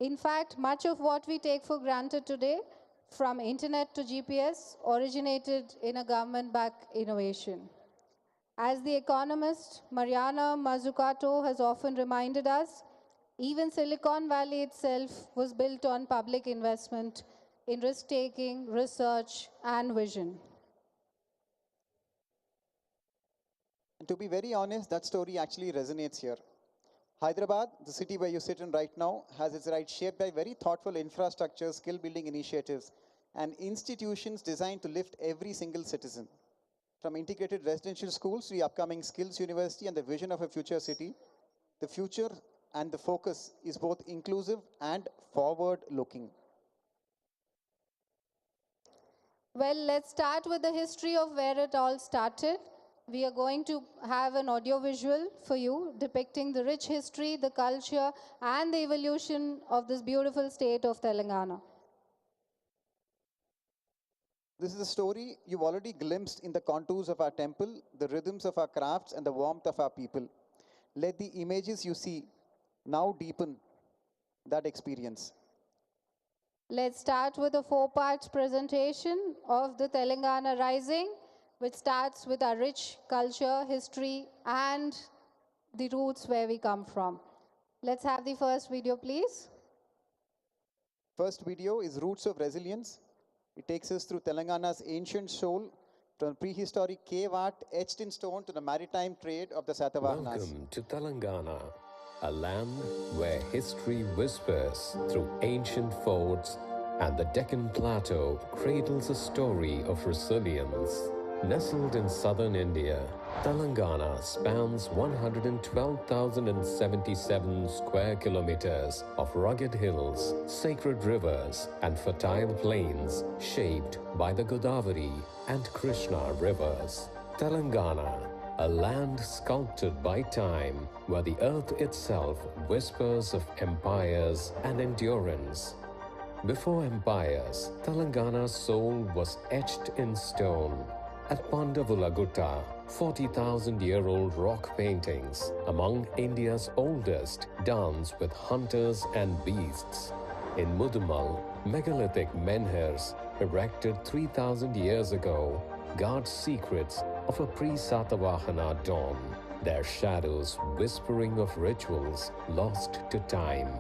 F: In fact, much of what we take for granted today, from internet to GPS, originated in a government-backed innovation. As the economist Mariana Mazzucato has often reminded us, even Silicon Valley itself was built on public investment in risk-taking, research, and vision.
C: And to be very honest, that story actually resonates here. Hyderabad, the city where you sit in right now, has its right shaped by very thoughtful infrastructure, skill-building initiatives, and institutions designed to lift every single citizen. From integrated residential schools to the upcoming skills university and the vision of a future city, the future and the focus is both inclusive and forward-looking.
F: Well, let's start with the history of where it all started. We are going to have an audio-visual for you depicting the rich history, the culture, and the evolution of this beautiful state of Telangana.
C: This is a story you've already glimpsed in the contours of our temple, the rhythms of our crafts, and the warmth of our people. Let the images you see now deepen that experience.
F: Let's start with a four-part presentation of the Telangana Rising, which starts with our rich culture, history, and the roots where we come from. Let's have the first video, please.
C: First video is Roots of Resilience. It takes us through Telangana's ancient soul, from prehistoric cave art etched in stone to the maritime trade of the Satavahanas.
K: Welcome to Telangana, a land where history whispers through ancient forts and the Deccan Plateau cradles a story of resilience. Nestled in southern India, Telangana spans 112,077 square kilometers of rugged hills, sacred rivers, and fertile plains shaped by the Godavari and Krishna rivers. Telangana, a land sculpted by time, where the earth itself whispers of empires and endurance. Before empires, Telangana's soul was etched in stone. At Pandavulagutta, 40,000-year-old rock paintings among India's oldest dance with hunters and beasts. In Mudumal, megalithic menhirs erected 3,000 years ago guard secrets of a pre-Satavahana dawn, their shadows whispering of rituals lost to time.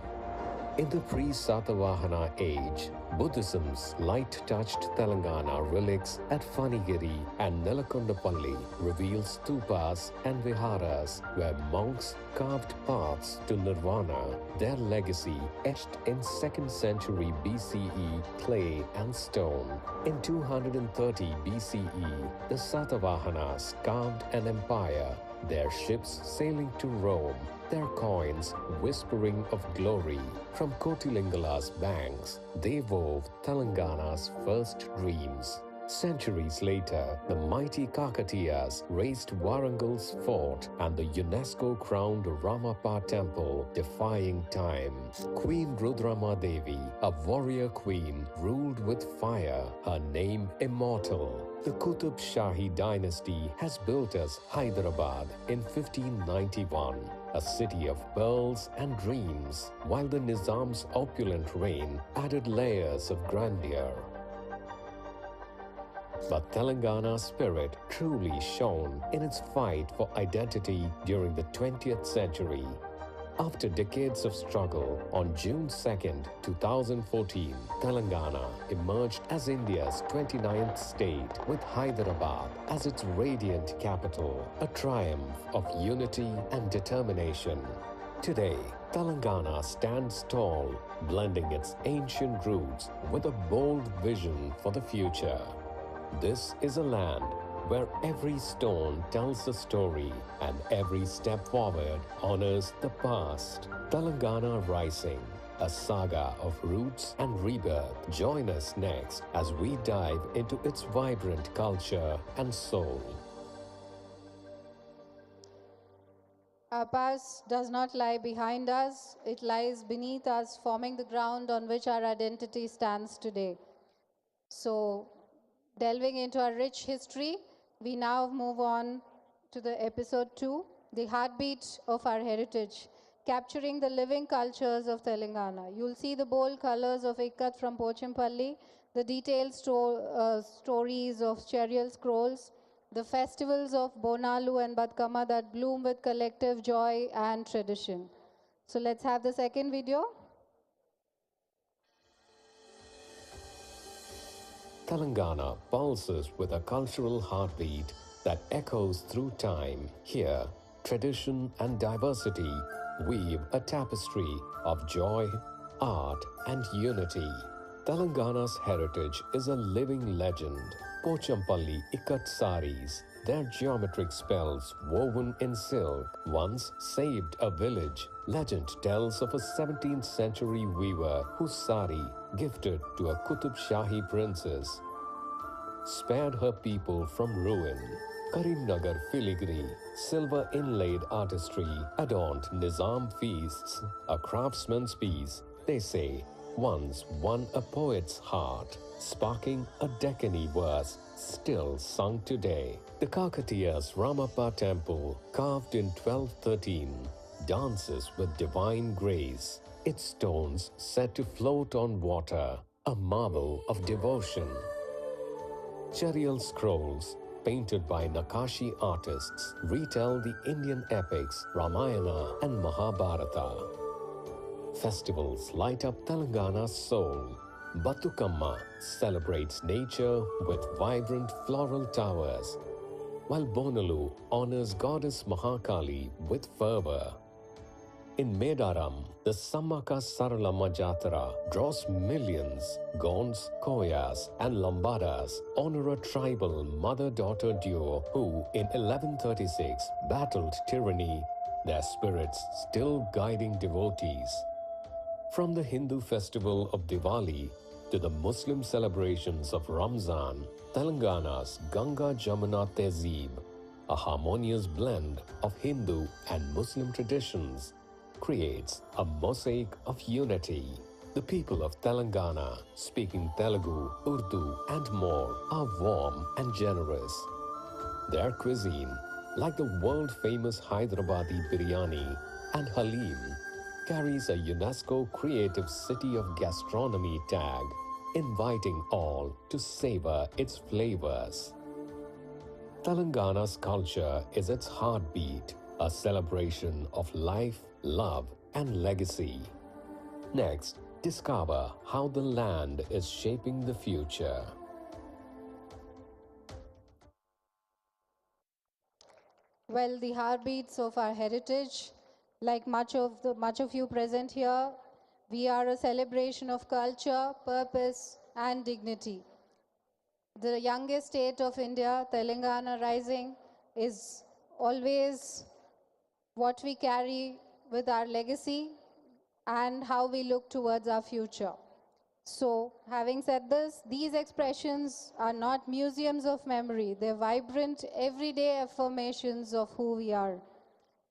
K: In the pre-Satavahana age, Buddhism's light-touched Telangana relics at Fanigiri and Nelakondapalli reveal stupas and viharas where monks carved paths to nirvana, their legacy etched in 2nd century BCE clay and stone. In 230 BCE, the Satavahanas carved an empire, their ships sailing to Rome, their coins whispering of glory. From Kotilingala's banks, they wove Telangana's first dreams. Centuries later, the mighty Kakatiyas raised Warangal's fort and the UNESCO-crowned Ramappa temple, defying time. Queen Rudrama Devi, a warrior queen, ruled with fire, her name immortal. The Qutub Shahi dynasty has built us Hyderabad in 1591, a city of pearls and dreams, while the Nizam's opulent reign added layers of grandeur. But Telangana's spirit truly shone in its fight for identity during the 20th century. After decades of struggle, on June 2nd, 2014, Telangana emerged as India's 29th state with Hyderabad as its radiant capital, a triumph of unity and determination. Today, Telangana stands tall, blending its ancient roots with a bold vision for the future. This is a land where every stone tells a story and every step forward honors the past. Telangana Rising, a saga of roots and rebirth. Join us next as we dive into its vibrant culture and soul.
F: Our past does not lie behind us, it lies beneath us, forming the ground on which our identity stands today. So, delving into our rich history, we now move on to the episode 2, the heartbeat of our heritage, capturing the living cultures of Telangana. You'll see the bold colors of Ikkat from Pochimpalli, the detailed stories of Cherial scrolls, the festivals of Bonalu and Batkama that bloom with collective joy and tradition. So let's have the second video.
K: Telangana pulses with a cultural heartbeat that echoes through time. Here, tradition and diversity weave a tapestry of joy, art, and unity. Telangana's heritage is a living legend. Pochampalli Ikkat saris, their geometric spells woven in silk, once saved a village. Legend tells of a 17th century weaver whose sari, gifted to a Qutub Shahi princess, spared her people from ruin. Karimnagar filigree, silver inlaid artistry adorned Nizam feasts, a craftsman's piece, they say, once won a poet's heart, sparking a Deccani verse still sung today. The Kakatiyas Ramappa temple, carved in 1213, dances with divine grace, its stones set to float on water, a marvel of devotion. Cherial scrolls, painted by Nakashi artists, retell the Indian epics Ramayana and Mahabharata. Festivals light up Telangana's soul. Bathukamma celebrates nature with vibrant floral towers, while Bonalu honors goddess Mahakali with fervor. In Medaram, the Sammaka Saralamma Jatara draws millions. Gonds, Koyas, and Lambadas honor a tribal mother-daughter duo who, in 1136, battled tyranny, their spirits still guiding devotees. From the Hindu festival of Diwali to the Muslim celebrations of Ramzan, Telangana's Ganga Jamuna Tehzeeb, a harmonious blend of Hindu and Muslim traditions, creates a mosaic of unity. The people of Telangana, speaking Telugu, Urdu, and more, are warm and generous. Their cuisine, like the world-famous Hyderabadi biryani and halim, carries a UNESCO Creative City of Gastronomy tag, inviting all to savor its flavors. Telangana's culture is its heartbeat, a celebration of life, love, and legacy. Next, discover how the land is shaping the future.
F: Well, the heartbeats of our heritage, like much of you present here, we are a celebration of culture, purpose, and dignity. The youngest state of India, Telangana rising, is always what we carry with our legacy and how we look towards our future. So, having said this, these expressions are not museums of memory. They're vibrant, everyday affirmations of who we are.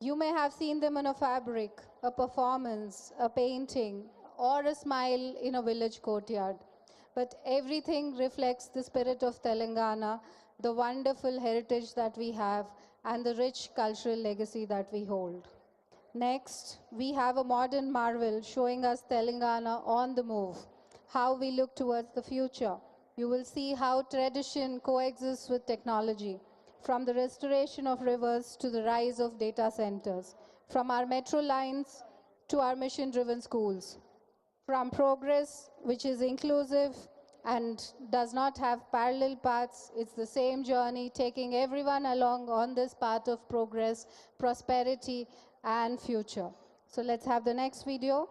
F: You may have seen them in a fabric, a performance, a painting, or a smile in a village courtyard. But everything reflects the spirit of Telangana, the wonderful heritage that we have, and the rich cultural legacy that we hold. Next, we have a modern marvel showing us Telangana on the move, how we look towards the future. You will see how tradition coexists with technology, from the restoration of rivers to the rise of data centers, from our metro lines to our mission-driven schools, from progress, which is inclusive and does not have parallel paths. It's the same journey, taking everyone along on this path of progress, prosperity, and future. So let's have the next video.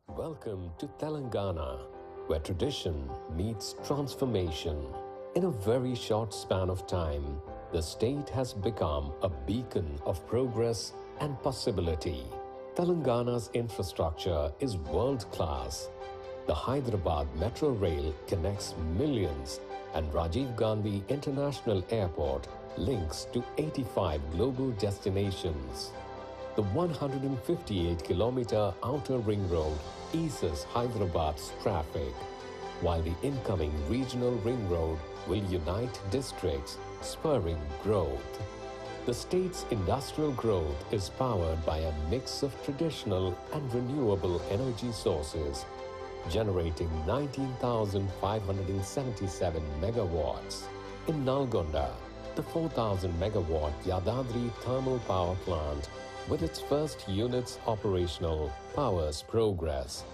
K: Welcome to Telangana, where tradition meets transformation. In a very short span of time, the state has become a beacon of progress and possibility. Telangana's infrastructure is world-class. The Hyderabad Metro Rail connects millions, and Rajiv Gandhi International Airport links to 85 global destinations. The 158-kilometer outer ring road eases Hyderabad's traffic, while the incoming regional ring road will unite districts, spurring growth. The state's industrial growth is powered by a mix of traditional and renewable energy sources, generating 19,577 megawatts. In Nalgonda, the 4,000 megawatt Yadadri thermal power plant, with its first units operational, powers progress,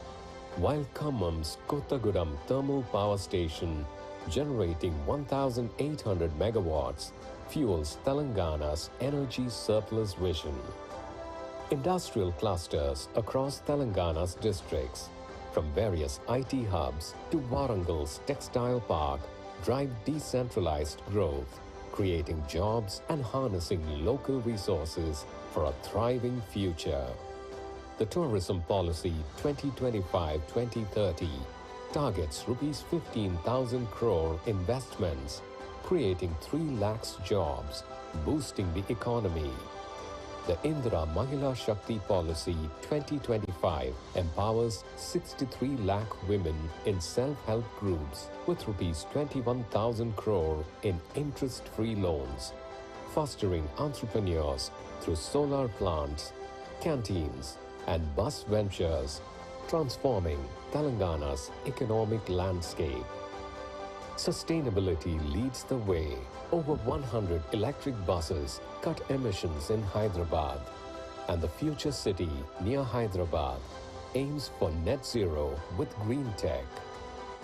K: while Khammam's Kottagudam thermal power station, generating 1,800 megawatts, fuels Telangana's energy surplus vision. Industrial clusters across Telangana's districts, from various IT hubs to Warangal's textile park, drive decentralized growth, creating jobs and harnessing local resources for a thriving future. The Tourism Policy 2025-2030 targets Rs 15,000 crore investments, creating 3 lakhs jobs, boosting the economy. The Indra Mahila Shakti Policy 2025 empowers 63 lakh women in self-help groups with Rs 21,000 crore in interest-free loans, fostering entrepreneurs through solar plants, canteens, and bus ventures, transforming Telangana's economic landscape. Sustainability leads the way. Over 100 electric buses cut emissions in Hyderabad, and the future city near Hyderabad aims for net zero with green tech.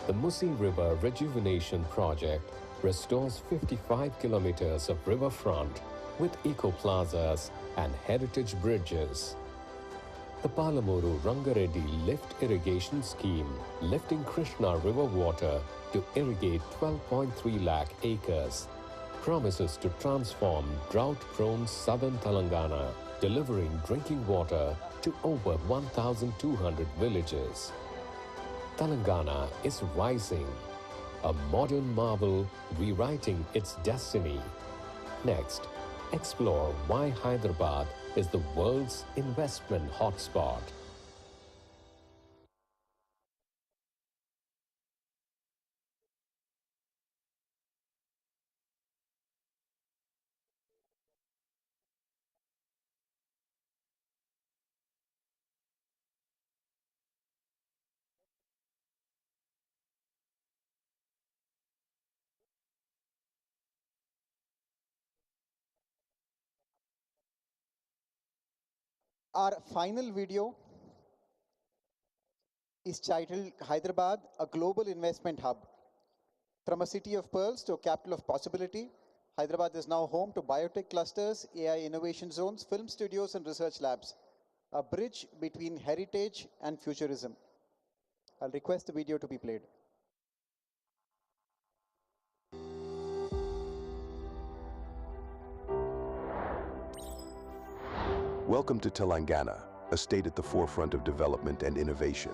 K: The Musi River Rejuvenation Project restores 55 kilometers of riverfront with eco-plazas and heritage bridges. The Palamuru Rangareddy Lift Irrigation Scheme, lifting Krishna River water to irrigate 12.3 lakh acres, promises to transform drought-prone southern Telangana, delivering drinking water to over 1,200 villages. Telangana is rising, a modern marvel rewriting its destiny. Next, explore why Hyderabad is the world's investment hotspot.
C: Our final video is titled Hyderabad, a global investment hub. From a city of pearls to a capital of possibility, Hyderabad is now home to biotech clusters, AI innovation zones, film studios, and research labs, a bridge between heritage and futurism. I'll request the video to be played.
L: Welcome to Telangana, a state at the forefront of development and innovation,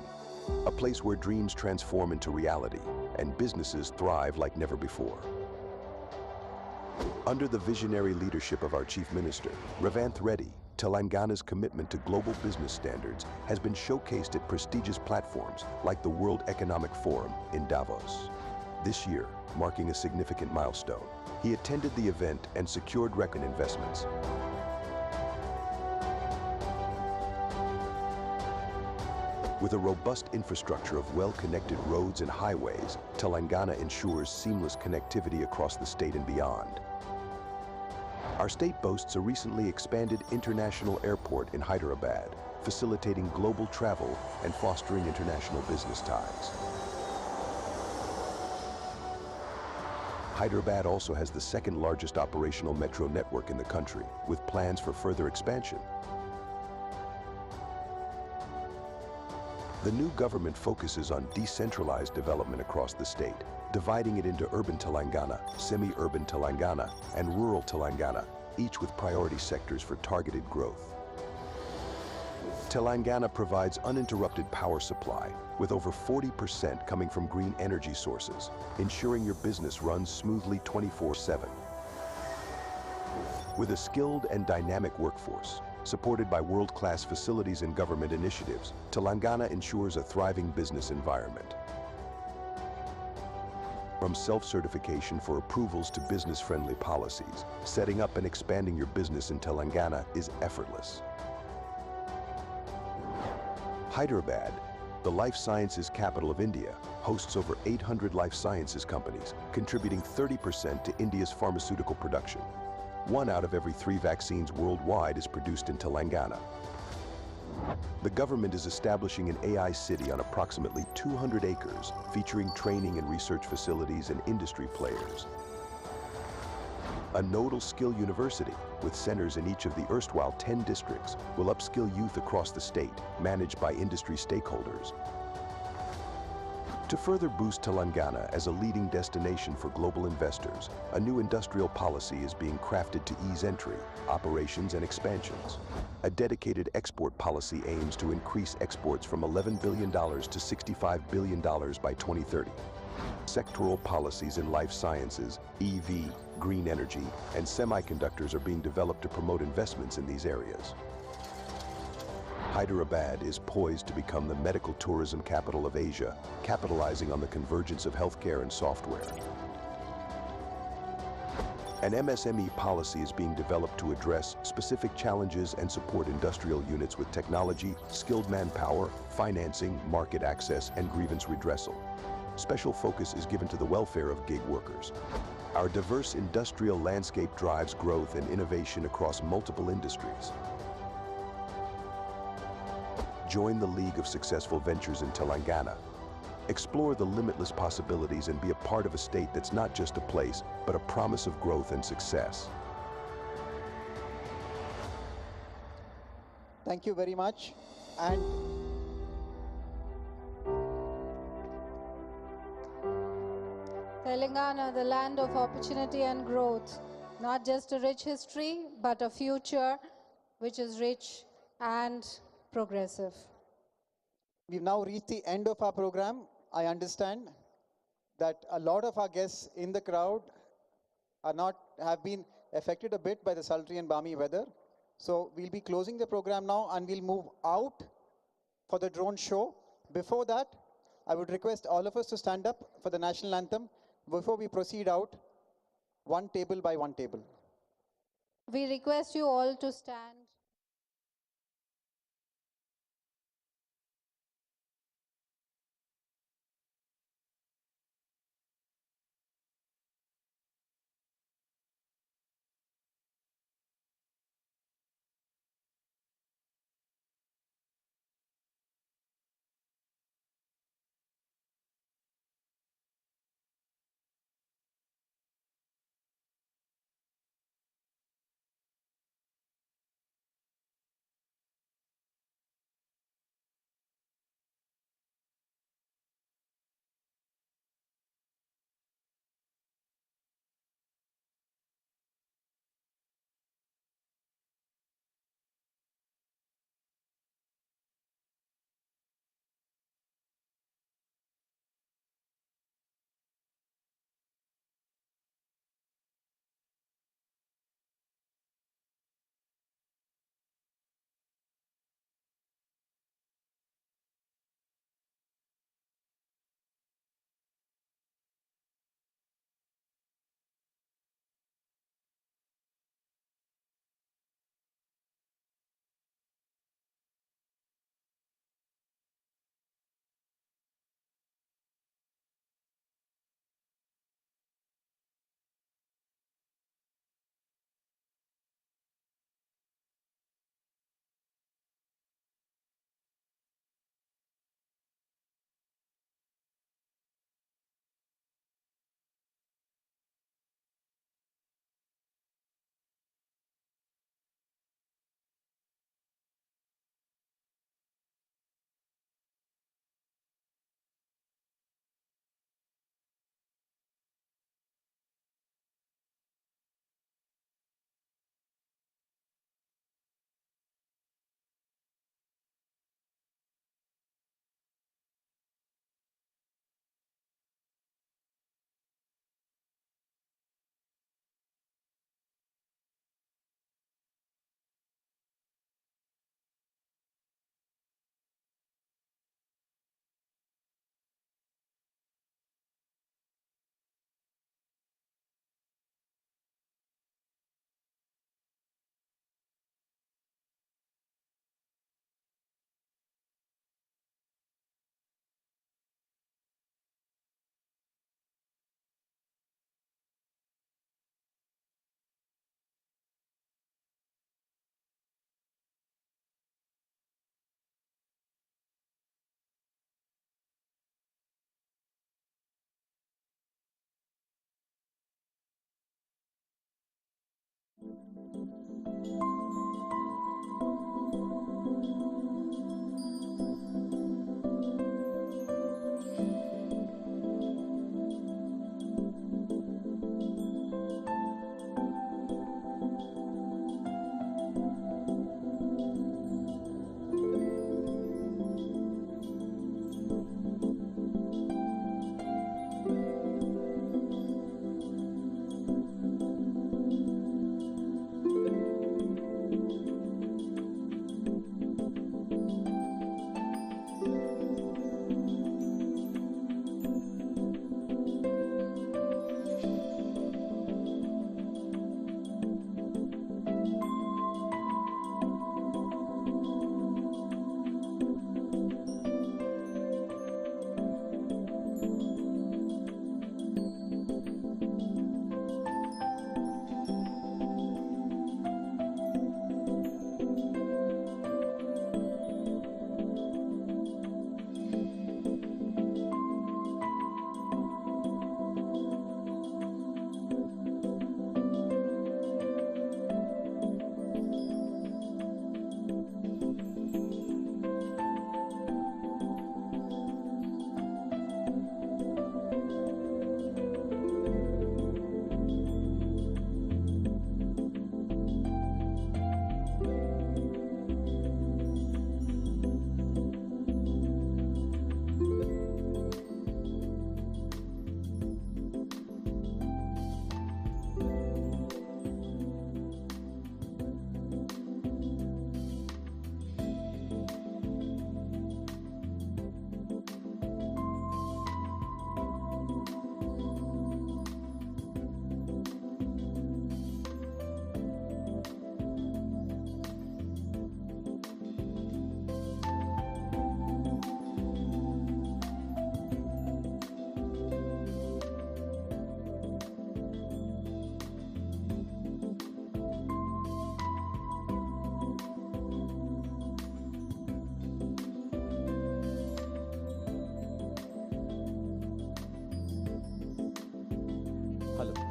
L: a place where dreams transform into reality and businesses thrive like never before. Under the visionary leadership of our Chief Minister, Revanth Reddy, Telangana's commitment to global business standards has been showcased at prestigious platforms like the World Economic Forum in Davos. This year, marking a significant milestone, he attended the event and secured record investments. With a robust infrastructure of well-connected roads and highways, Telangana ensures seamless connectivity across the state and beyond. Our state boasts a recently expanded international airport in Hyderabad, facilitating global travel and fostering international business ties. Hyderabad also has the second largest operational metro network in the country, with plans for further expansion. The new government focuses on decentralized development across the state, dividing it into urban Telangana, semi-urban Telangana, and rural Telangana, each with priority sectors for targeted growth. Telangana provides uninterrupted power supply, with over 40% coming from green energy sources, ensuring your business runs smoothly 24/7. With a skilled and dynamic workforce, supported by world-class facilities and government initiatives, Telangana ensures a thriving business environment. From self-certification for approvals to business-friendly policies, setting up and expanding your business in Telangana is effortless. Hyderabad, the life sciences capital of India, hosts over 800 life sciences companies, contributing 30% to India's pharmaceutical production. 1 out of every 3 vaccines worldwide is produced in Telangana. The government is establishing an AI city on approximately 200 acres, featuring training and research facilities and industry players. A nodal skill university, with centers in each of the erstwhile 10 districts, will upskill youth across the state, managed by industry stakeholders. To further boost Telangana as a leading destination for global investors, a new industrial policy is being crafted to ease entry, operations, and expansions. A dedicated export policy aims to increase exports from $11 billion to $65 billion by 2030. Sectoral policies in life sciences, EV, green energy, and semiconductors are being developed to promote investments in these areas. Hyderabad is poised to become the medical tourism capital of Asia, capitalizing on the convergence of healthcare and software. An MSME policy is being developed to address specific challenges and support industrial units with technology, skilled manpower, financing, market access, and grievance redressal. Special focus is given to the welfare of gig workers. Our diverse industrial landscape drives growth and innovation across multiple industries. Join the League of Successful Ventures in Telangana. Explore the limitless possibilities and be a part of a state that's not just a place, but a promise of growth and success.
C: Thank you very much. And
F: Telangana, the land of opportunity and growth, not just a rich history, but a future which is rich and progressive.
C: we've now reached the end of our program. I understand that a lot of our guests in the crowd have been affected a bit by the sultry and balmy weather. So we'll be closing the program now and we'll move out for the drone show. Before that, I would request all of us to stand up for the national anthem before we proceed out, one table by one table.
F: We request you all to stand.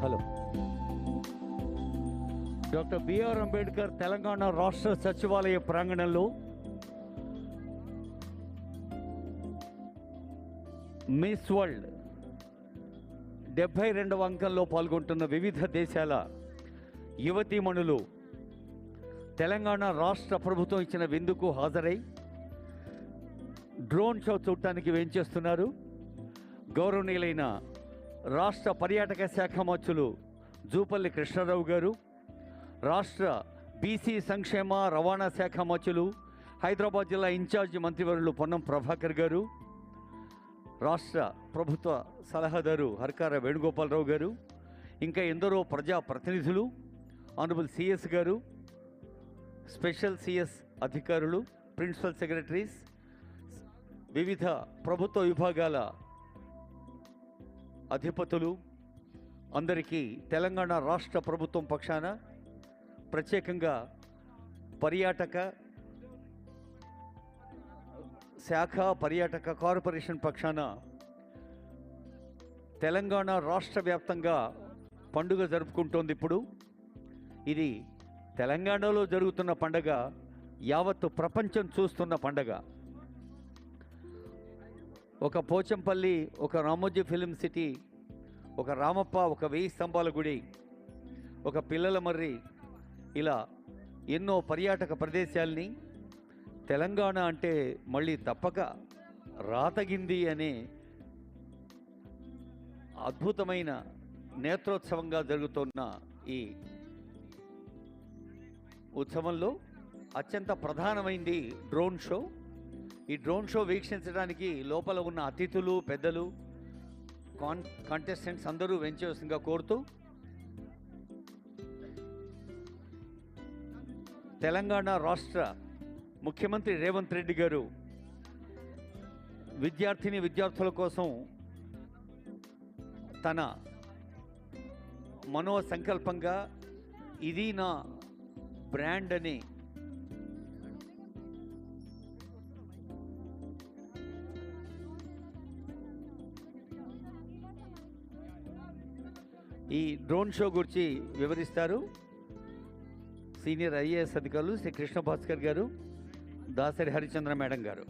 A: Hello doctor B R Ambedkar Telangana రాష్ట్ర సచివాలయ ప్రాంగణంలో miss world 72వ అంకంలో పాల్గొంటున్న వివిధ దేశాల యువతీమణులు తెలంగాణ రాష్ట్ర ప్రభుత్వం ఇచ్చిన విందుకు హాజరై డ్రోన్ షో చూడటానికి వేంచేస్తున్నారు. గౌరవనీయులైన రాష్ట్ర పర్యాటక శాఖ మంత్రులు జూపల్లి కృష్ణారావు గారు, రాష్ట్ర బీసీ సంక్షేమ రవాణా శాఖ మంత్రులు హైదరాబాద్ జిల్లా ఇన్ఛార్జి మంత్రివర్యులు పొన్నం ప్రభాకర్ గారు, రాష్ట్ర ప్రభుత్వ సలహాదారు హర్కార వేణుగోపాలరావు గారు, ఇంకా ఎందరో ప్రజాప్రతినిధులు, ఆనరబుల్ సిఎస్ గారు, స్పెషల్ సిఎస్ అధికారులు, ప్రిన్సిపల్ సెక్రటరీస్, వివిధ ప్రభుత్వ విభాగాల అధిపతులు అందరికీ తెలంగాణ రాష్ట్ర ప్రభుత్వం పక్షాన, ప్రత్యేకంగా పర్యాటక శాఖ పర్యాటక కార్పొరేషన్ పక్షాన తెలంగాణ రాష్ట్ర వ్యాప్తంగా పండుగ జరుపుకుంటోంది. ఇప్పుడు ఇది తెలంగాణలో జరుగుతున్న పండగ, యావత్తు ప్రపంచం చూస్తున్న పండగ. ఒక పోచంపల్లి, ఒక రామోజీ ఫిలిం సిటీ, ఒక రామప్ప, ఒక 1000 స్తంభాల గుడి, ఒక పిల్లల మర్రి, ఇలా ఎన్నో పర్యాటక ప్రదేశాల్ని తెలంగాణ అంటే మళ్ళీ తప్పక రాతగింది అనే అద్భుతమైన నేత్రోత్సవంగా జరుగుతున్న ఈ ఉత్సవంలో అత్యంత ప్రధానమైంది డ్రోన్ షో. ఈ డ్రోన్ షో వీక్షించడానికి లోపల ఉన్న అతిథులు, పెద్దలు, కాంటెస్టెంట్స్ అందరూ వెంచవలసిందిగా కోరుతూ, తెలంగాణ రాష్ట్ర ముఖ్యమంత్రి రేవంత్ రెడ్డి గారు విద్యార్థుల కోసం తన మనో సంకల్పంగా ఇది నా బ్రాండ్ అని ఈ డ్రోన్ షో గురించి వివరిస్తారు. సీనియర్ ఐఏఎస్ అధికారులు శ్రీ కృష్ణ భాస్కర్ గారు, దాసరి హరిచంద్ర మేడం గారు.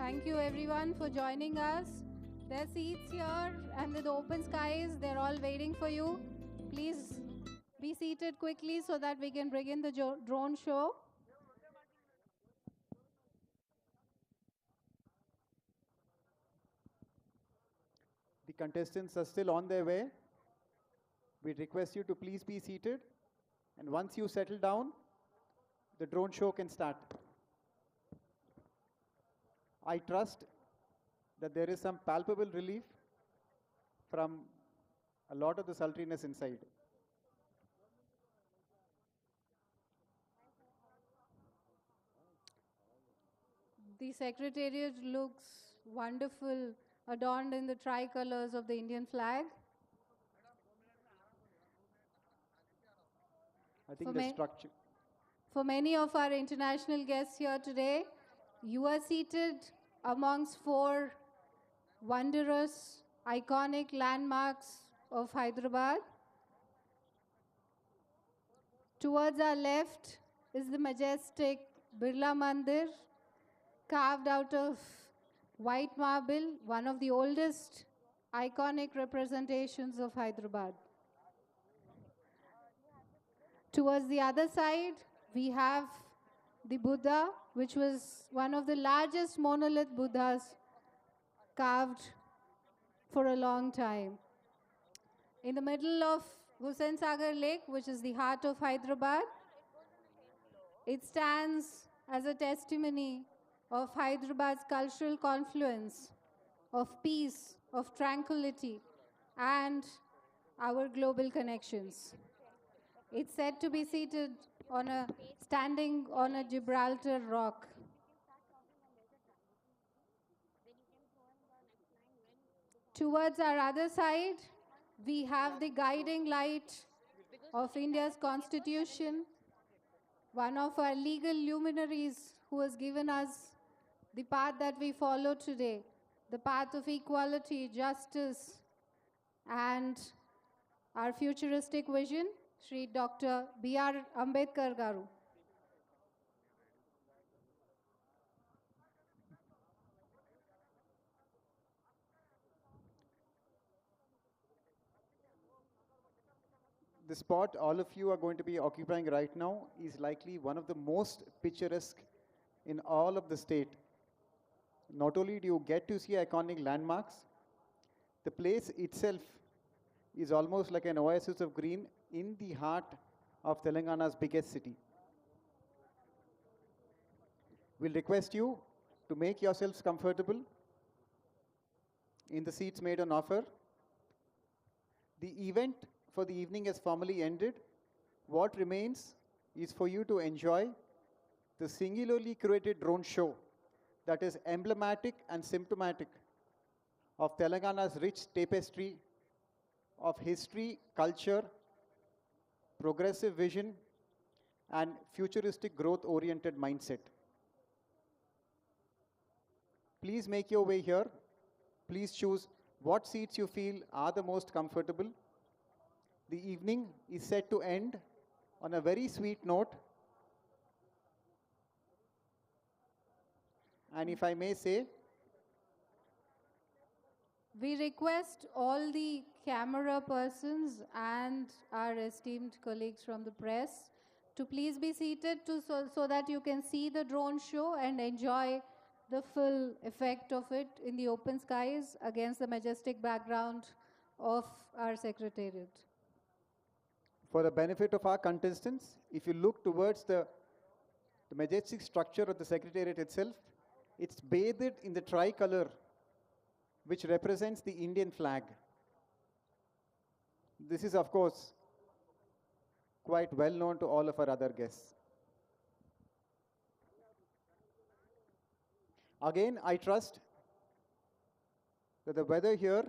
F: Thank you everyone for joining us. There are seats here and with open skies, they're all waiting for you. Please be seated quickly so that we can begin the drone show.
C: The contestants are still on their way. We request you to please be seated. And once you settle down, the drone show can start. I trust that there is some palpable relief from a lot of the sultriness inside.
F: The Secretariat looks wonderful, adorned in the tricolors of the Indian flag.
C: I think the structure.
F: For many of our international guests here today, you are seated amongst 4 wondrous, iconic landmarks of Hyderabad. Towards our left is the majestic Birla Mandir, carved out of white marble, one of the oldest iconic representations of Hyderabad. Towards the other side, we have the Buddha, which was one of the largest monolith Buddhas carved for a long time. In the middle of Hussain Sagar Lake, which is the heart of Hyderabad, it stands as a testimony of Hyderabad's cultural confluence, of peace, of tranquility, and our global connections. It's said to be seated standing on a Gibraltar rock. Towards our other side, we have the guiding light of India's Constitution, one of our legal luminaries who has given us the path that we follow today, the path of equality, justice, and our futuristic vision, Shri Dr. B.R. Ambedkar Garu.
C: The spot all of you are going to be occupying right now is likely one of the most picturesque in all of the state. Not only do you get to see iconic landmarks, the place itself is almost like an oasis of green in the heart of Telangana's biggest city. We'll request you to make yourselves comfortable in the seats made on offer. The event for the evening has formally ended. What remains is for you to enjoy the singularly curated drone show that is emblematic and symptomatic of Telangana's rich tapestry of history, culture, progressive vision, and futuristic growth-oriented mindset. Please make your way here. Please choose what seats you feel are the most comfortable. The evening is set to end on a very sweet note. And if I may say,
F: we request all the camera persons and our esteemed colleagues from the press to please be seated so that you can see the drone show and enjoy the full effect of it in the open skies against the majestic background of our Secretariat.
C: For the benefit of our contestants, if you look towards the majestic structure of the Secretariat itself, it's bathed in the tricolor, which represents the Indian flag. This is, of course, quite well known to all of our other guests. Again, I trust that the weather here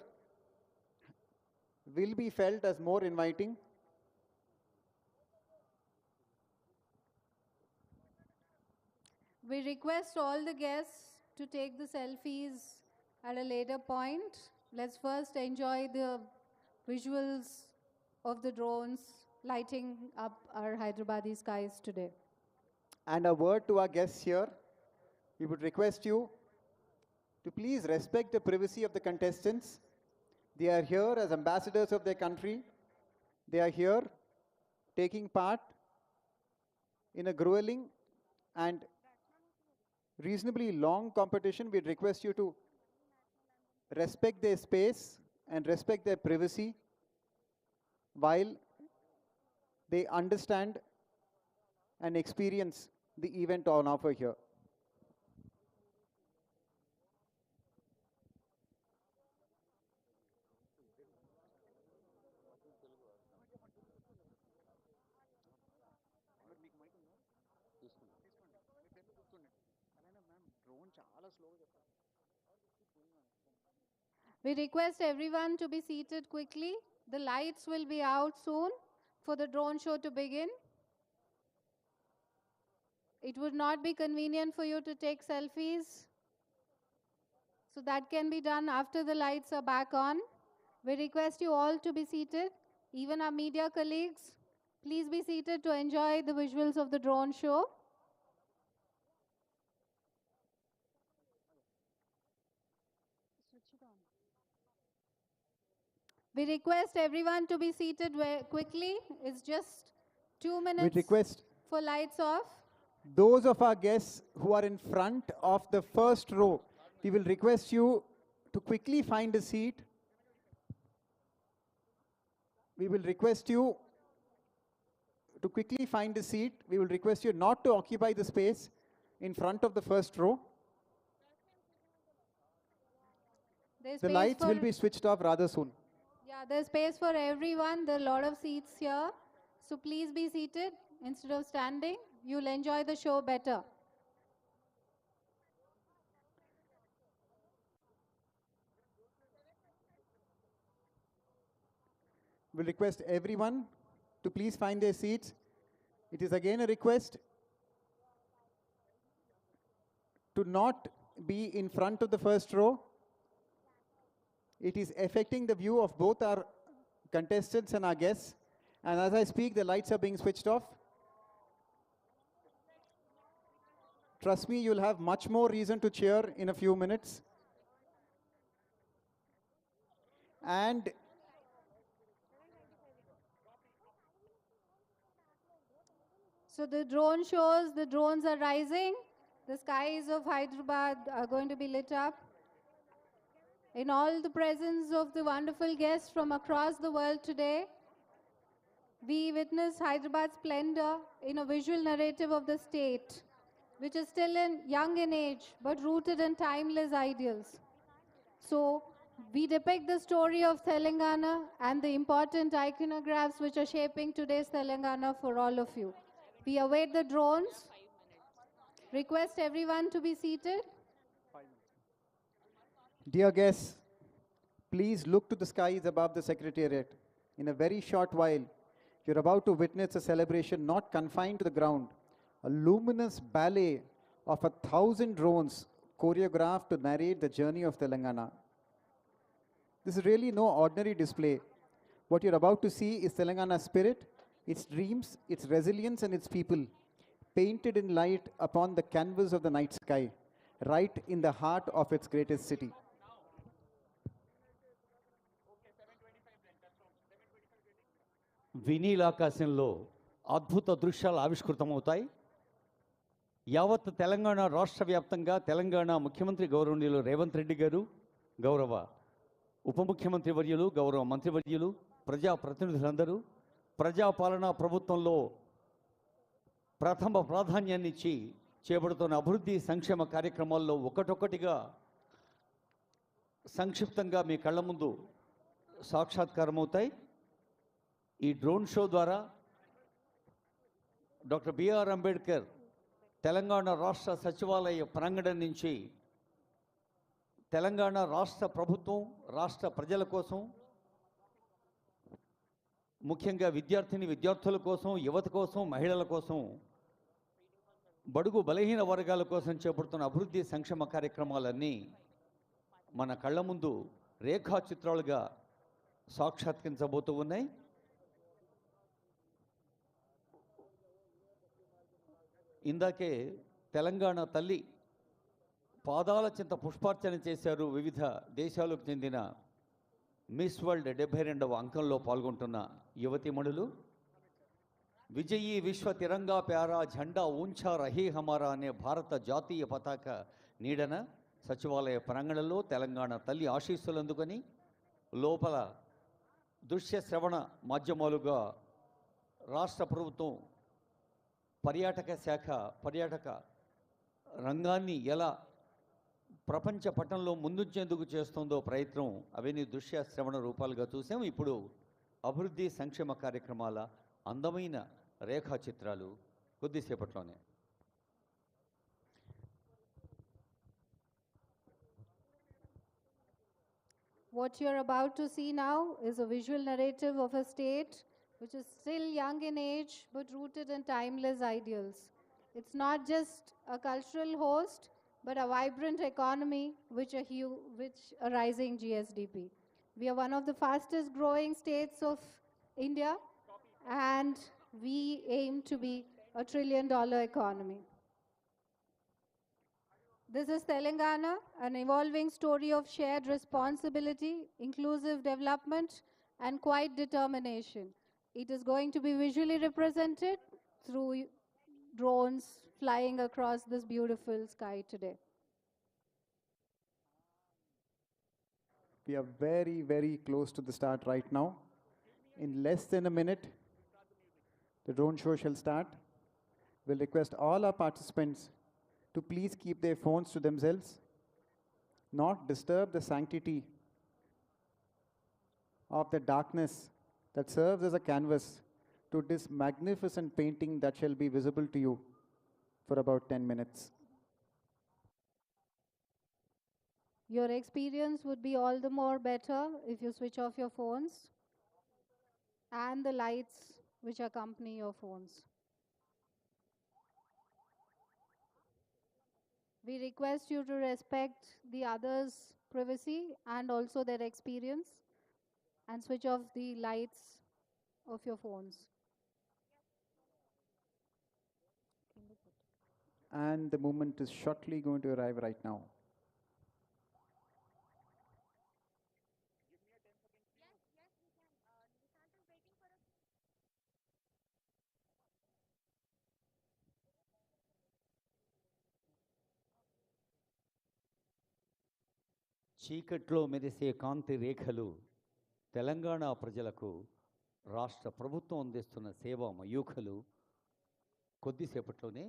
C: will be felt as more inviting.
F: We request all the guests to take the selfies at a later point. Let's first enjoy the visuals of the drones lighting up our Hyderabadi skies today.
C: And a word to our guests here. We would request you to please respect the privacy of the contestants. They are here as ambassadors of their country. They are here taking part in a grueling and reasonably long competition. We'd request you to respect their space and respect their privacy while they understand and experience the event on offer here.
F: We request everyone to be seated quickly. The lights will be out soon for the drone show to begin. It would not be convenient for you to take selfies, so that can be done after the lights are back on. We request you all to be seated. Even our media colleagues, please be seated to enjoy the visuals of the drone show. We request everyone to be seated quickly. It's just 2 minutes
C: request
F: for lights off.
C: those of our guests who are in front of the first row, we will request you to quickly find a seat. We will request you to quickly find a seat. We will request you not to occupy the space in front of the first row. The lights will be switched off rather soon.
F: Yeah, there's space for everyone. There are a lot of seats here. So please be seated instead of standing. You'll enjoy the show better.
C: We'll request everyone to please find their seats. It is again a request to not be in front of the first row. It is affecting the view of both our contestants and our guests. And as I speak, the lights are being switched off. Trust me, you'll have much more reason to cheer in a few minutes. And
F: so the drone shows, the drones are rising. The skies of Hyderabad are going to be lit up. In all the presence of the wonderful guests from across the world today, we witness Hyderabad's splendor in a visual narrative of the state, which is still young in age, but rooted in timeless ideals. So we depict the story of Telangana and the important iconographs which are shaping today's Telangana for all of you. We await the drones. Request everyone to be seated.
C: dear guests, please look to the skies above the Secretariat. In a very short while, you're about to witness a celebration not confined to the ground, a luminous ballet of 1,000 drones choreographed to narrate the journey of Telangana. This is really no ordinary display. What you're about to see is Telangana's spirit, its dreams, its resilience, and its people, painted in light upon the canvas of the night sky, right in the heart of its greatest city.
A: వినీలాకాశంలో అద్భుత దృశ్యాలు ఆవిష్కృతమవుతాయి. యావత్ తెలంగాణ రాష్ట్ర వ్యాప్తంగా తెలంగాణ ముఖ్యమంత్రి గౌరవనీయులు రేవంత్ రెడ్డి గారు, గౌరవ ఉప ముఖ్యమంత్రి వర్యులు, గౌరవ మంత్రివర్యులు, ప్రజాప్రతినిధులందరూ ప్రజాపాలనా ప్రభుత్వంలో ప్రథమ ప్రాధాన్యాన్నిచ్చి చేపడుతున్న అభివృద్ధి సంక్షేమ కార్యక్రమాల్లో ఒకటొక్కటిగా సంక్షిప్తంగా మీ కళ్ళ ముందు సాక్షాత్కారమవుతాయి. ఈ డ్రోన్ షో ద్వారా డాక్టర్ బిఆర్ అంబేద్కర్ తెలంగాణ రాష్ట్ర సచివాలయ ప్రాంగణం నుంచి తెలంగాణ రాష్ట్ర ప్రభుత్వం రాష్ట్ర ప్రజల కోసం, ముఖ్యంగా విద్యార్థుల కోసం, యువత కోసం, మహిళల కోసం, బడుగు బలహీన వర్గాల కోసం చేపడుతున్న అభివృద్ధి సంక్షేమ కార్యక్రమాలన్నీ మన కళ్ళ ముందు రేఖాచిత్రాలుగా సాక్షాత్కరించబోతూ ఉన్నాయి. ఇందాకే తెలంగాణ తల్లి పాదాల చింత పుష్పార్చన చేశారు వివిధ దేశాలకు చెందిన మిస్ వరల్డ్ 72వ అంకంలో పాల్గొంటున్న యువతిమణులు. విజయీ విశ్వ తిరంగా ప్యారా ఝండా ఊంచా రహీ హమారా అనే భారత జాతీయ పతాక నీడన సచివాలయ ప్రాంగణంలో తెలంగాణ తల్లి ఆశీస్సులు అందుకొని లోపల దృశ్య శ్రవణ మాధ్యమాలుగా రాష్ట్ర ప్రభుత్వం పర్యాటక శాఖ పర్యాటక రంగాన్ని ఎలా ప్రపంచ పటంలో ముందుంచేందుకు చేస్తుందో ప్రయత్నం అవన్నీ దృశ్య శ్రవణ రూపాలుగా చూసాం. ఇప్పుడు అభివృద్ధి సంక్షేమ కార్యక్రమాల అందమైన రేఖాచిత్రాలు కొద్దిసేపట్లోనే.
F: What you're about to see now is a visual narrative of a state which is still young in age but rooted in timeless ideals. It's not just a cultural host but a vibrant economy which a rising GSDP. We are one of the fastest growing states of India and we aim to be a $1 trillion economy. This is Telangana, an evolving story of shared responsibility, inclusive development, and quiet determination. It is going to be visually represented through drones flying across this beautiful sky today.
M: We are very, very close to the start right now. In less than a minute, the drone show shall start. We'll request all our participants to please keep their phones to themselves, not disturb the sanctity of the darkness that serves as a canvas to this magnificent painting that shall be visible to you for about 10 minutes.
F: Your experience would be all the more better if you switch off your phones and the lights which accompany your phones. We request you to respect the others' privacy and also their experience and switch off the lights of your phones.
M: And the movement is shortly going to arrive right now.
A: చీకట్లో మెరిసే కాంతి రేఖలు తెలంగాణ ప్రజలకు రాష్ట్ర ప్రభుత్వం అందిస్తున్న సేవా మయూఖలు. కొద్దిసేపట్లోనే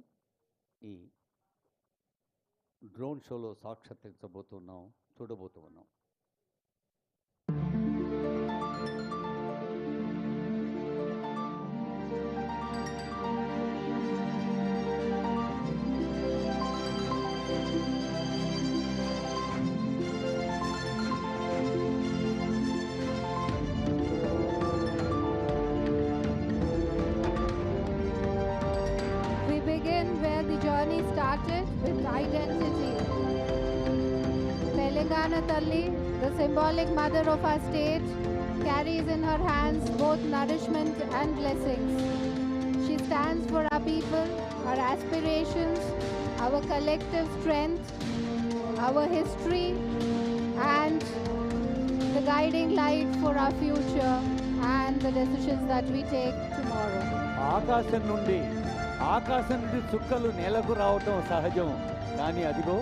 A: ఈ drone షోలో సాక్షాత్కరించబోతున్నాం, చూడబోతున్నాం.
F: Where the journey started with identity. Telangana Talli, the symbolic mother of our state, carries in her hands both nourishment and blessings. She stands for our people, our aspirations, our collective strength, our history, and the guiding light for our future and the decisions that we take tomorrow.
A: ఆకాశం నుండి చుక్కలు నేలకు రావటం సహజం, కానీ అదిగో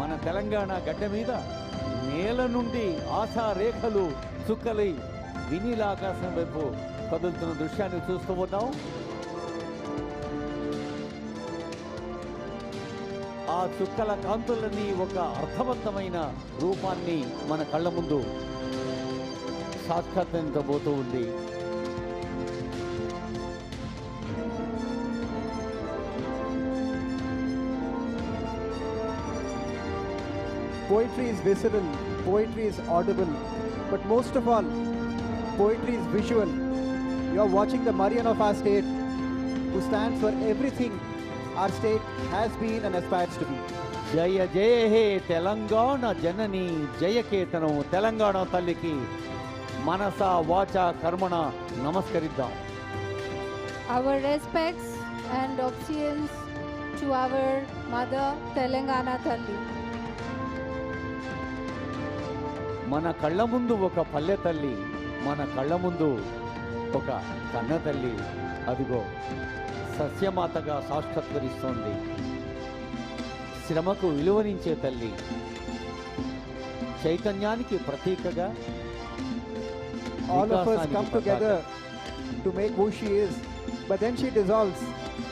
A: మన తెలంగాణ గడ్డ మీద నేల నుండి ఆశా రేఖలు చుక్కలై వినీల ఆకాశం వైపు కదులుతున్న దృశ్యాన్ని చూస్తూ ఉన్నాం. ఆ చుక్కల కాంతులని ఒక అర్థవంతమైన రూపాన్ని మన కళ్ళ ముందు సాక్షాత్కరించబోతూ ఉంది.
M: Poetry is visceral, poetry is audible, but most of all, poetry is visual. You are watching the Marian of our state, who stands for everything our state has been and aspires to be.
A: జయ జయ హే తెలంగాణ జనని జయకేతనం. తెలంగాణ తల్లికి మనస వాచ కర్మణ నమస్కరిద్దాం.
F: Our respects and obeisance to to our mother, Telangana Talli.
A: మన కళ్ళ ముందు ఒక పల్లె తల్లి, మన కళ్ళ ముందు ఒక కన్న తల్లి, అదిగో సస్యమాతగా సాక్షాత్కరిస్తోంది. శ్రమకు విలువనించే తల్లి, చైతన్యానికి ప్రతీకగా.
M: All of us come together to make who she is, but then she dissolves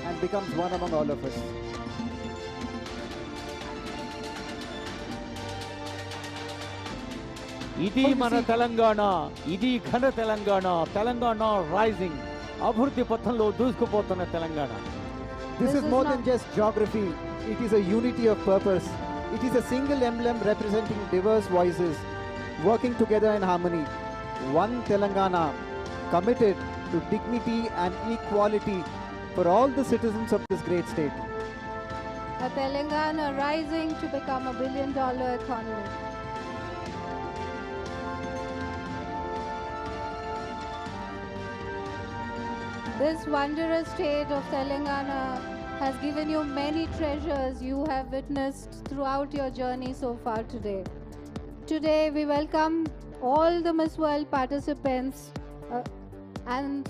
M: and becomes one among all of us.
A: ఇది మన తెలంగాణ, ఇది ఘన తెలంగాణ, తెలంగాణ రైజింగ్, అభివృద్ధి పథంలో దూసుకుపోతున్న Telangana.
M: This is more than just geography, it is a unity of purpose. It is a single emblem representing diverse voices working together in harmony. One Telangana committed to dignity and equality for all the citizens of this great state.
F: A Telangana rising to become a billion-dollar economy. This wondrous state of Telangana has given you many treasures you have witnessed throughout your journey so far today. Today we welcome all the Miss World participants and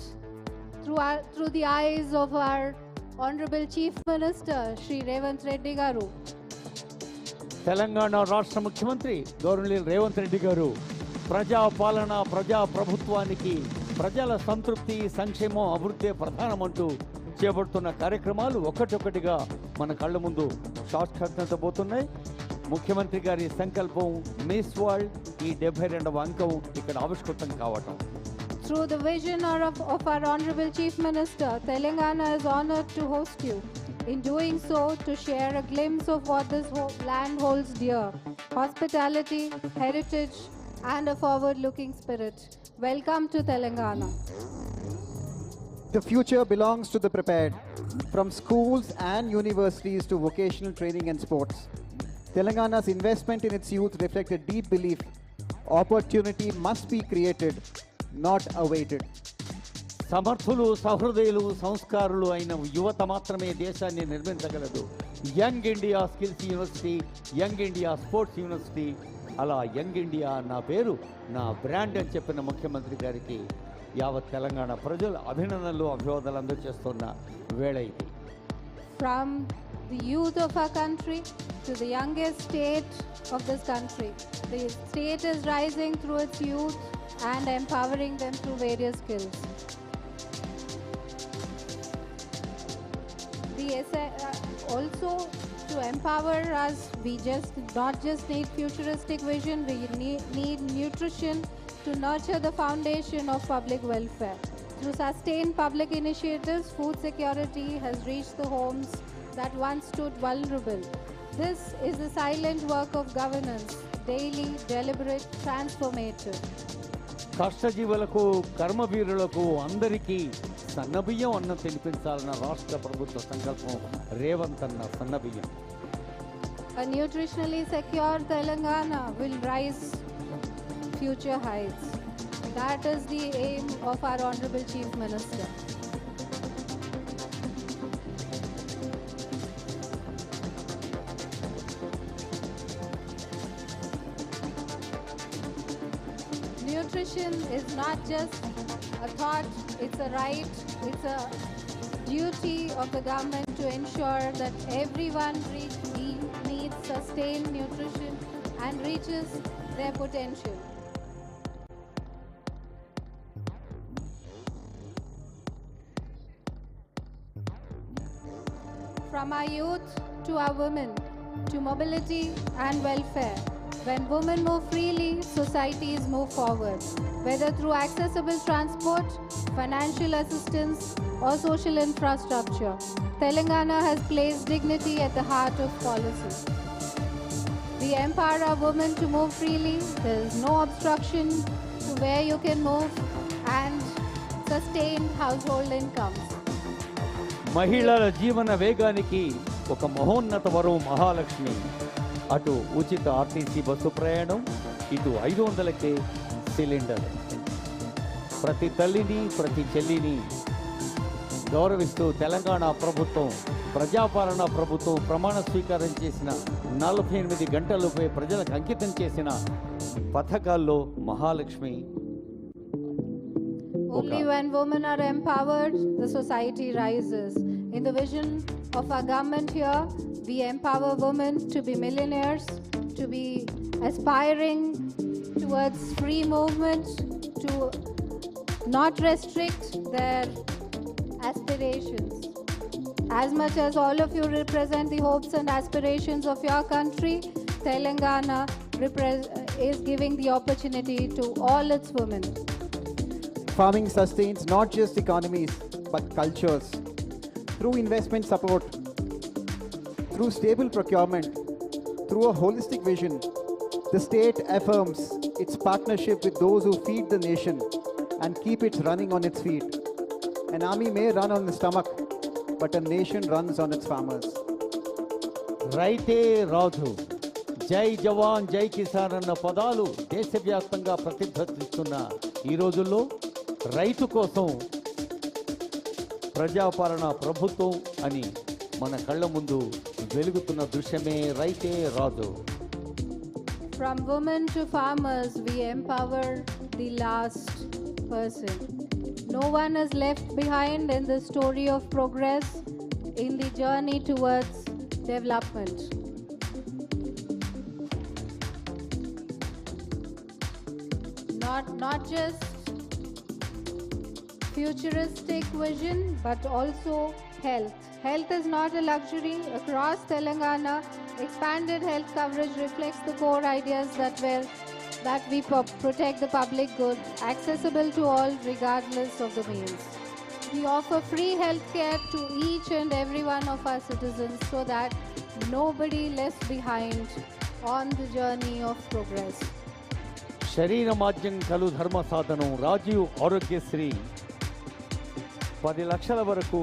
F: through the eyes of our Honorable Chief Minister, Shri Revanth Reddy Garu.
A: Telangana రాష్ట్ర ముఖ్యమంత్రి గౌరవనీయులు రేవంత్ రెడ్డి గారు ప్రజా పాలన, ప్రజా ప్రభుత్వానికి ప్రజల సంతృప్తి, సంక్షేమం, అభివృద్ధి ప్రధానమంటూ చేపడుతున్న కార్యక్రమాలు ఒక్కటొక్కటిగా మన కళ్ళ ముందు సాక్షాత్కరించబోతున్నాయి. ముఖ్యమంత్రి గారి సంకల్పం మిస్ వరల్డ్ ఈ 72వ అంకం ఇక్కడ ఆవిష్కృతం కావటం.
F: Through the vision of our Honorable Chief Minister, Telangana is honored to host you. In doing so, to share a glimpse of what this land holds dear: hospitality, heritage, and a forward-looking spirit. Welcome to Telangana.
M: The future belongs to the prepared, from schools and universities to vocational training and sports. Telangana's investment in its youth reflects a deep belief opportunity must be created, not awaited.
A: సమర్థులు, సహృదయులు, సంస్కారులు అయిన యువత మాత్రమే దేశాన్ని నిర్మించగలదు. Young India skills university, young India sports university, అలా young India నా పేరు, నా బ్రాండ్ అని చెప్పిన ముఖ్యమంత్రి గారికి యావత్ తెలంగాణ ప్రజలు అభినందనలు, అభివాదాలు అందజేస్తున్న వేళ ఇది.
F: From the youth of our country to the youngest state of this country, the state is rising through its youth and empowering them through various skills. Also, to empower us, we not just need futuristic vision, we need nutrition to nurture the foundation of public welfare. Through sustained public initiatives, food security has reached the homes that once stood vulnerable. This is the silent work of governance, daily, deliberate, transformative.
A: కష్టజీవులకు, కర్మవీరులకు అందరికీ సన్నబియ్యం అన్నం తినిపించాలన్న రాష్ట్ర ప్రభుత్వ సంకల్పం రేవంత్ అన్న సన్నబియ్యం.
F: A nutritionally secure Telangana will rise future heights. That is the aim of our Honorable Chief Minister. Nutrition is not just a thought, it's a right, it's a duty of the government to ensure that everyone needs sustained nutrition and reaches their potential. From our youth to our women, to mobility and welfare. When women move freely, societies move forward. Whether through accessible transport, financial assistance, or social infrastructure, Telangana has placed dignity at the heart of policy. We empower our women to move freely. There is no obstruction to where you can move and sustain household incomes.
A: మహిళల జీవన వేగానికి ఒక మహోన్నత వరం మహాలక్ష్మి. అటు ఉచిత RTC bus ప్రయాణం, ఇటు 500కే సిలిండర్. ప్రతి తల్లిని, ప్రతి చెల్లిని గౌరవిస్తూ తెలంగాణ ప్రభుత్వం ప్రజాపాలన ప్రభుత్వం ప్రమాణ స్వీకారం చేసిన 48 గంటలపై ప్రజలకు అంకితం చేసిన పథకాల్లో Mahalakshmi.
F: Only when women are empowered, the society rises. In the vision of our government here, we empower women to be millionaires, to be aspiring towards free movement, to not restrict their aspirations. As much as all of you represent the hopes and aspirations of your country, Telangana is giving the opportunity to all its women.
M: Farming sustains not just economies, but cultures. Through investment support, through stable procurement, through a holistic vision, the state affirms its partnership with those who feed the nation and keep it running on its feet. An army may run on the stomach, but a nation runs on its farmers.
A: రైతే రాజు, జై జవాన్ జై కిసాన్ అన్న పదాలు దేశవ్యాప్తంగా ప్రతిధ్వనిస్తున్న ఈ రోజుల్లో రైతు కోసం ప్రజాపాలన ప్రభుత్వం అని మన కళ్ళ ముందు వెలుగుతున్న దృశ్యమే రైతే రాజు.
F: From women to farmers, we empower the last person. No one is left behind in the story of progress in the journey towards development. Not just futuristic vision, but also health. Health is not a luxury. Across Telangana, expanded health coverage reflects the core ideas that we protect the public good, accessible to all regardless of the means. We offer free health care to each and every one of our citizens so that nobody left behind on the journey of progress.
A: శరీర మాధ్యం కలు ధర్మ సాధనం రాజీవ్ ఆరోగ్యశ్రీ 10 లక్షల వరకు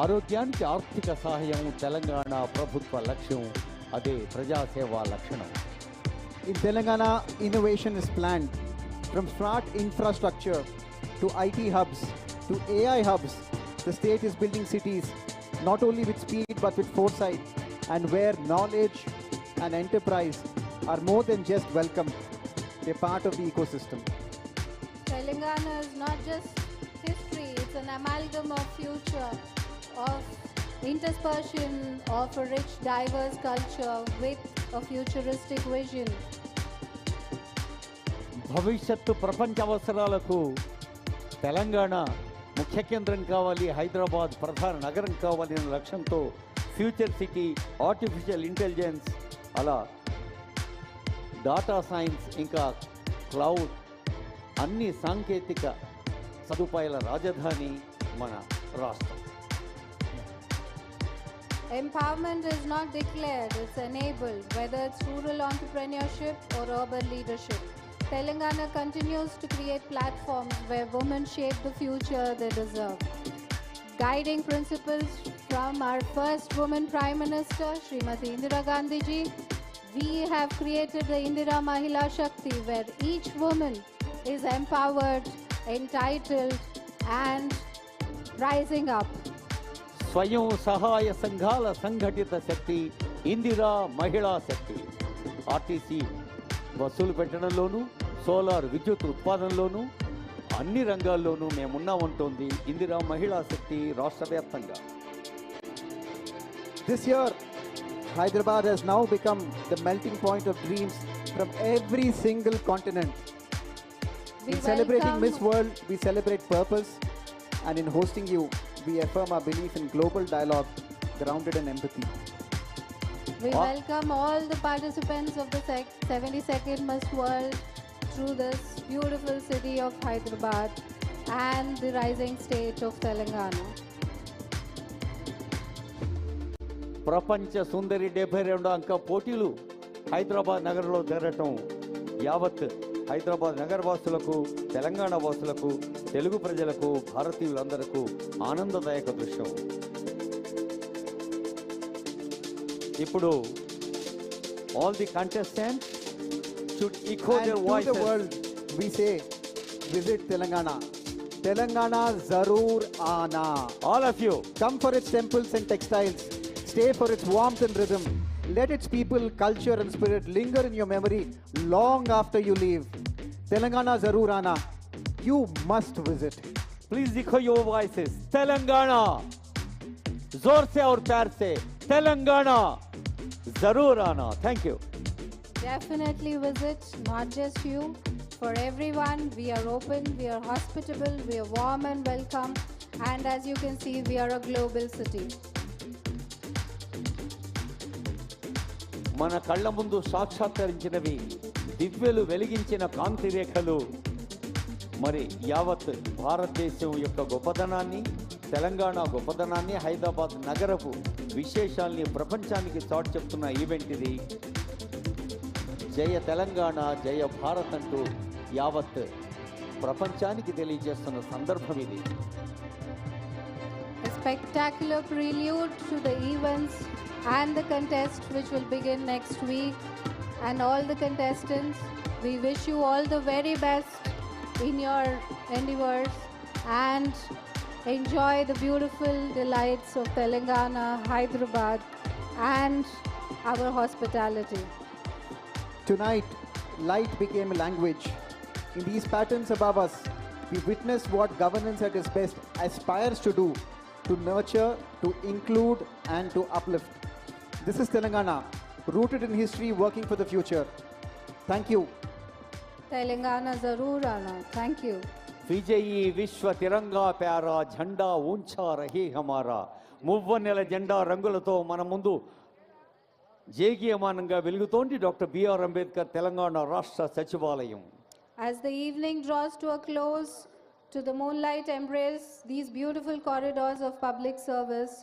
A: ఆరోగ్యానికి ఆర్థిక సహాయం తెలంగాణ ప్రభుత్వ లక్ష్యం. అదే ప్రజాసేవా లక్షణం.
M: In Telangana, innovation is planned. From smart infrastructure to IT hubs to AI hubs, the state is building cities not only with speed but with foresight, and where knowledge and enterprise are more than just welcome, they're part of the ecosystem.
F: Telangana is not just history, it's an amalgam of future, of interspersion of a rich, diverse culture with a futuristic vision.
A: భవిష్యత్తు ప్రపంచ అవసరాలకు తెలంగాణ ముఖ్య కేంద్రం కావాలి, హైదరాబాద్ ప్రధాన నగరం కావాలి అనే లక్ష్యంతో ఫ్యూచర్ సిటీ, ఆర్టిఫిషియల్ ఇంటెలిజెన్స్, అలా డాటా సైన్స్, ఇంకా క్లౌడ్ అన్ని సాంకేతిక సదుపాయాల రాజధాని మన రాష్ట్రం.
F: Empowerment is not declared, it's enabled, whether it's rural entrepreneurship or urban leadership. Telangana continues to create platforms where women shape the future they deserve. Guiding principles from our first woman Prime Minister, Srimati Indira Gandhi ji, we have created the Indira Mahila Shakti, where each woman is empowered, entitled, and rising up.
A: స్వయం సహాయ సంఘాల సంఘటిత శక్తి ఇందిరా మహిళా శక్తి. RTC బస్సులు పెట్టడంలోనూ, solar విద్యుత్ ఉత్పాదనలోనూ, అన్ని రంగాల్లోనూ మేమున్నామంటోంది ఇందిరా మహిళా శక్తి రాష్ట్ర వ్యాప్తంగా.
M: This year, Hyderabad has now become the melting point of dreams from every single continent. In celebrating Miss World, we celebrate purpose, and in hosting you, we affirm our belief in global dialogue grounded in empathy.
F: We welcome all the participants of the 72nd Miss World through this beautiful city of Hyderabad and the rising state of Telangana.
A: ప్రపంచ సుందరి 72 అంక పోటీలు హైదరాబాద్ నగరంలో జరగటం యావత్ హైదరాబాద్ నగరవాసులకు, తెలంగాణ వాసులకు, తెలుగు ప్రజలకు, భారతీయులందరకు ఆనందదాయక దృశ్యం. ఇప్పుడు all the contestants should echo their voices.
M: To the world, we say, visit Telangana. Telangana Zaroor Aana.
A: All of you.
M: Come for its temples and textiles. Stay for its warmth and rhythm. Let its people, culture and spirit linger in your memory long after you leave. Telangana Zaroor Aana. You must visit.
A: Please echo your voices. Telangana. जोर से और प्यार से. Telangana. Zaroor Aana. Thank you.
F: Definitely visit, not just you. For everyone, we are open, we are hospitable, we are warm and welcome. And as you can see, we are a global city.
A: మన కళ్ళ ముందు సాక్షాత్కరించినవి దివ్యలు వెలిగించిన కాంతి రేఖలు మరి యావత్ భారతదేశం యొక్క గొప్పదనాన్ని, తెలంగాణ గొప్పదనాన్ని, హైదరాబాద్ నగరపు విశేషాల్ని ప్రపంచానికి చాటి చెప్తున్న ఈవెంట్ ఇది. జయ తెలంగాణ, జయ భారత్ అంటూ యావత్ ప్రపంచానికి తెలియజేస్తున్న సందర్భం ఇది.
F: A spectacular prelude to the events and the contest which will begin next week. And all the contestants, we wish you all the very best in your endeavors and enjoy the beautiful delights of Telangana, Hyderabad and our hospitality.
M: Tonight, light became a language. In these patterns above us, we witnessed what governance at its best aspires to do, to nurture, to include and to uplift. This is Telangana, rooted in history, working for the future. Thank you.
F: Telangana Zaroor Aana. Thank you.
A: విజయీ విశ్వ తిరంగా para జెండా ఊంచా రహే హమారా. మువ్వన్నెల జెండా రంగులతో మన ముందు జేగీయమానంగా వెలుగుతోంది doctor B R Ambedkar Telangana రాష్ట్ర సచివాలయం.
F: As the evening draws to a close, to the moonlight embrace these beautiful corridors of public service,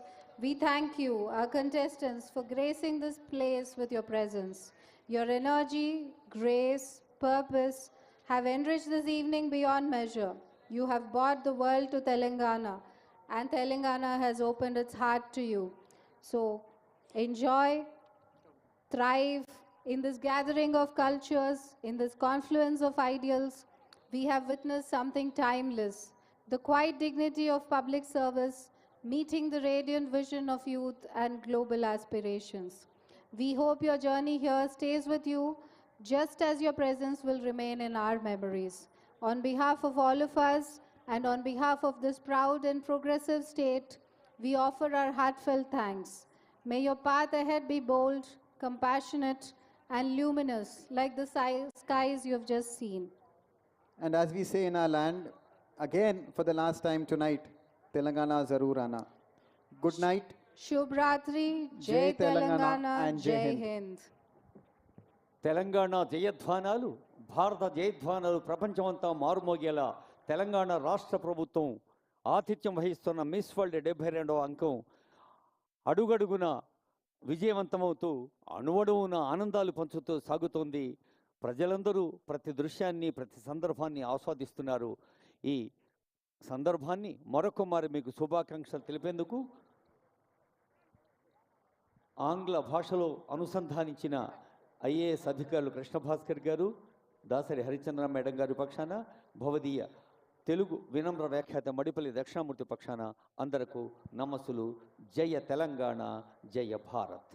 F: we thank you, our contestants, for gracing this place with your presence. Your energy, grace, purpose have enriched this evening beyond measure. You have brought the world to Telangana, and Telangana has opened its heart to you. So enjoy, thrive in this gathering of cultures, in this confluence of ideals. We have witnessed something timeless, the quiet dignity of public service, meeting the radiant vision of youth and global aspirations. We hope your journey here stays with you, just as your presence will remain in our memories. On behalf of all of us and on behalf of this proud and progressive state, we offer our heartfelt thanks. May your path ahead be bold, compassionate, and luminous like the skies you have just seen.
M: And as we say in our land, again for the last time tonight, Telangana Zaroor Aana. Good night.
F: Shubh Ratri, Jai Telangana and Jai Hind.
A: Telangana జయధ్వానాలు, భారత జయధ్వానాలు ప్రపంచమంతా మారుమోగేలా తెలంగాణ రాష్ట్ర ప్రభుత్వం ఆతిథ్యం వహిస్తున్న miss world 72వ అంకం అడుగడుగున విజయవంతమవుతూ అణువణువున ఆనందాలు పంచుతూ సాగుతోంది. ప్రజలందరూ ప్రతి దృశ్యాన్ని, ప్రతి సందర్భాన్ని ఆస్వాదిస్తున్నారు. ఈ సందర్భాన్ని మరొకమారి మీకు శుభాకాంక్షలు తెలిపేందుకు ఆంగ్ల భాషలో అనుసంధానించిన ఐఏఎస్ అధికారులు కృష్ణభాస్కర్ గారు, దాసరి హరిచంద్ర మేడం గారి పక్షాన, భవదీయ తెలుగు వినమ్ర వ్యాఖ్యాత మడిపల్లి దక్షిణామూర్తి పక్షాన అందరకు నమస్సులు. జయ తెలంగాణ, జయ భారత్.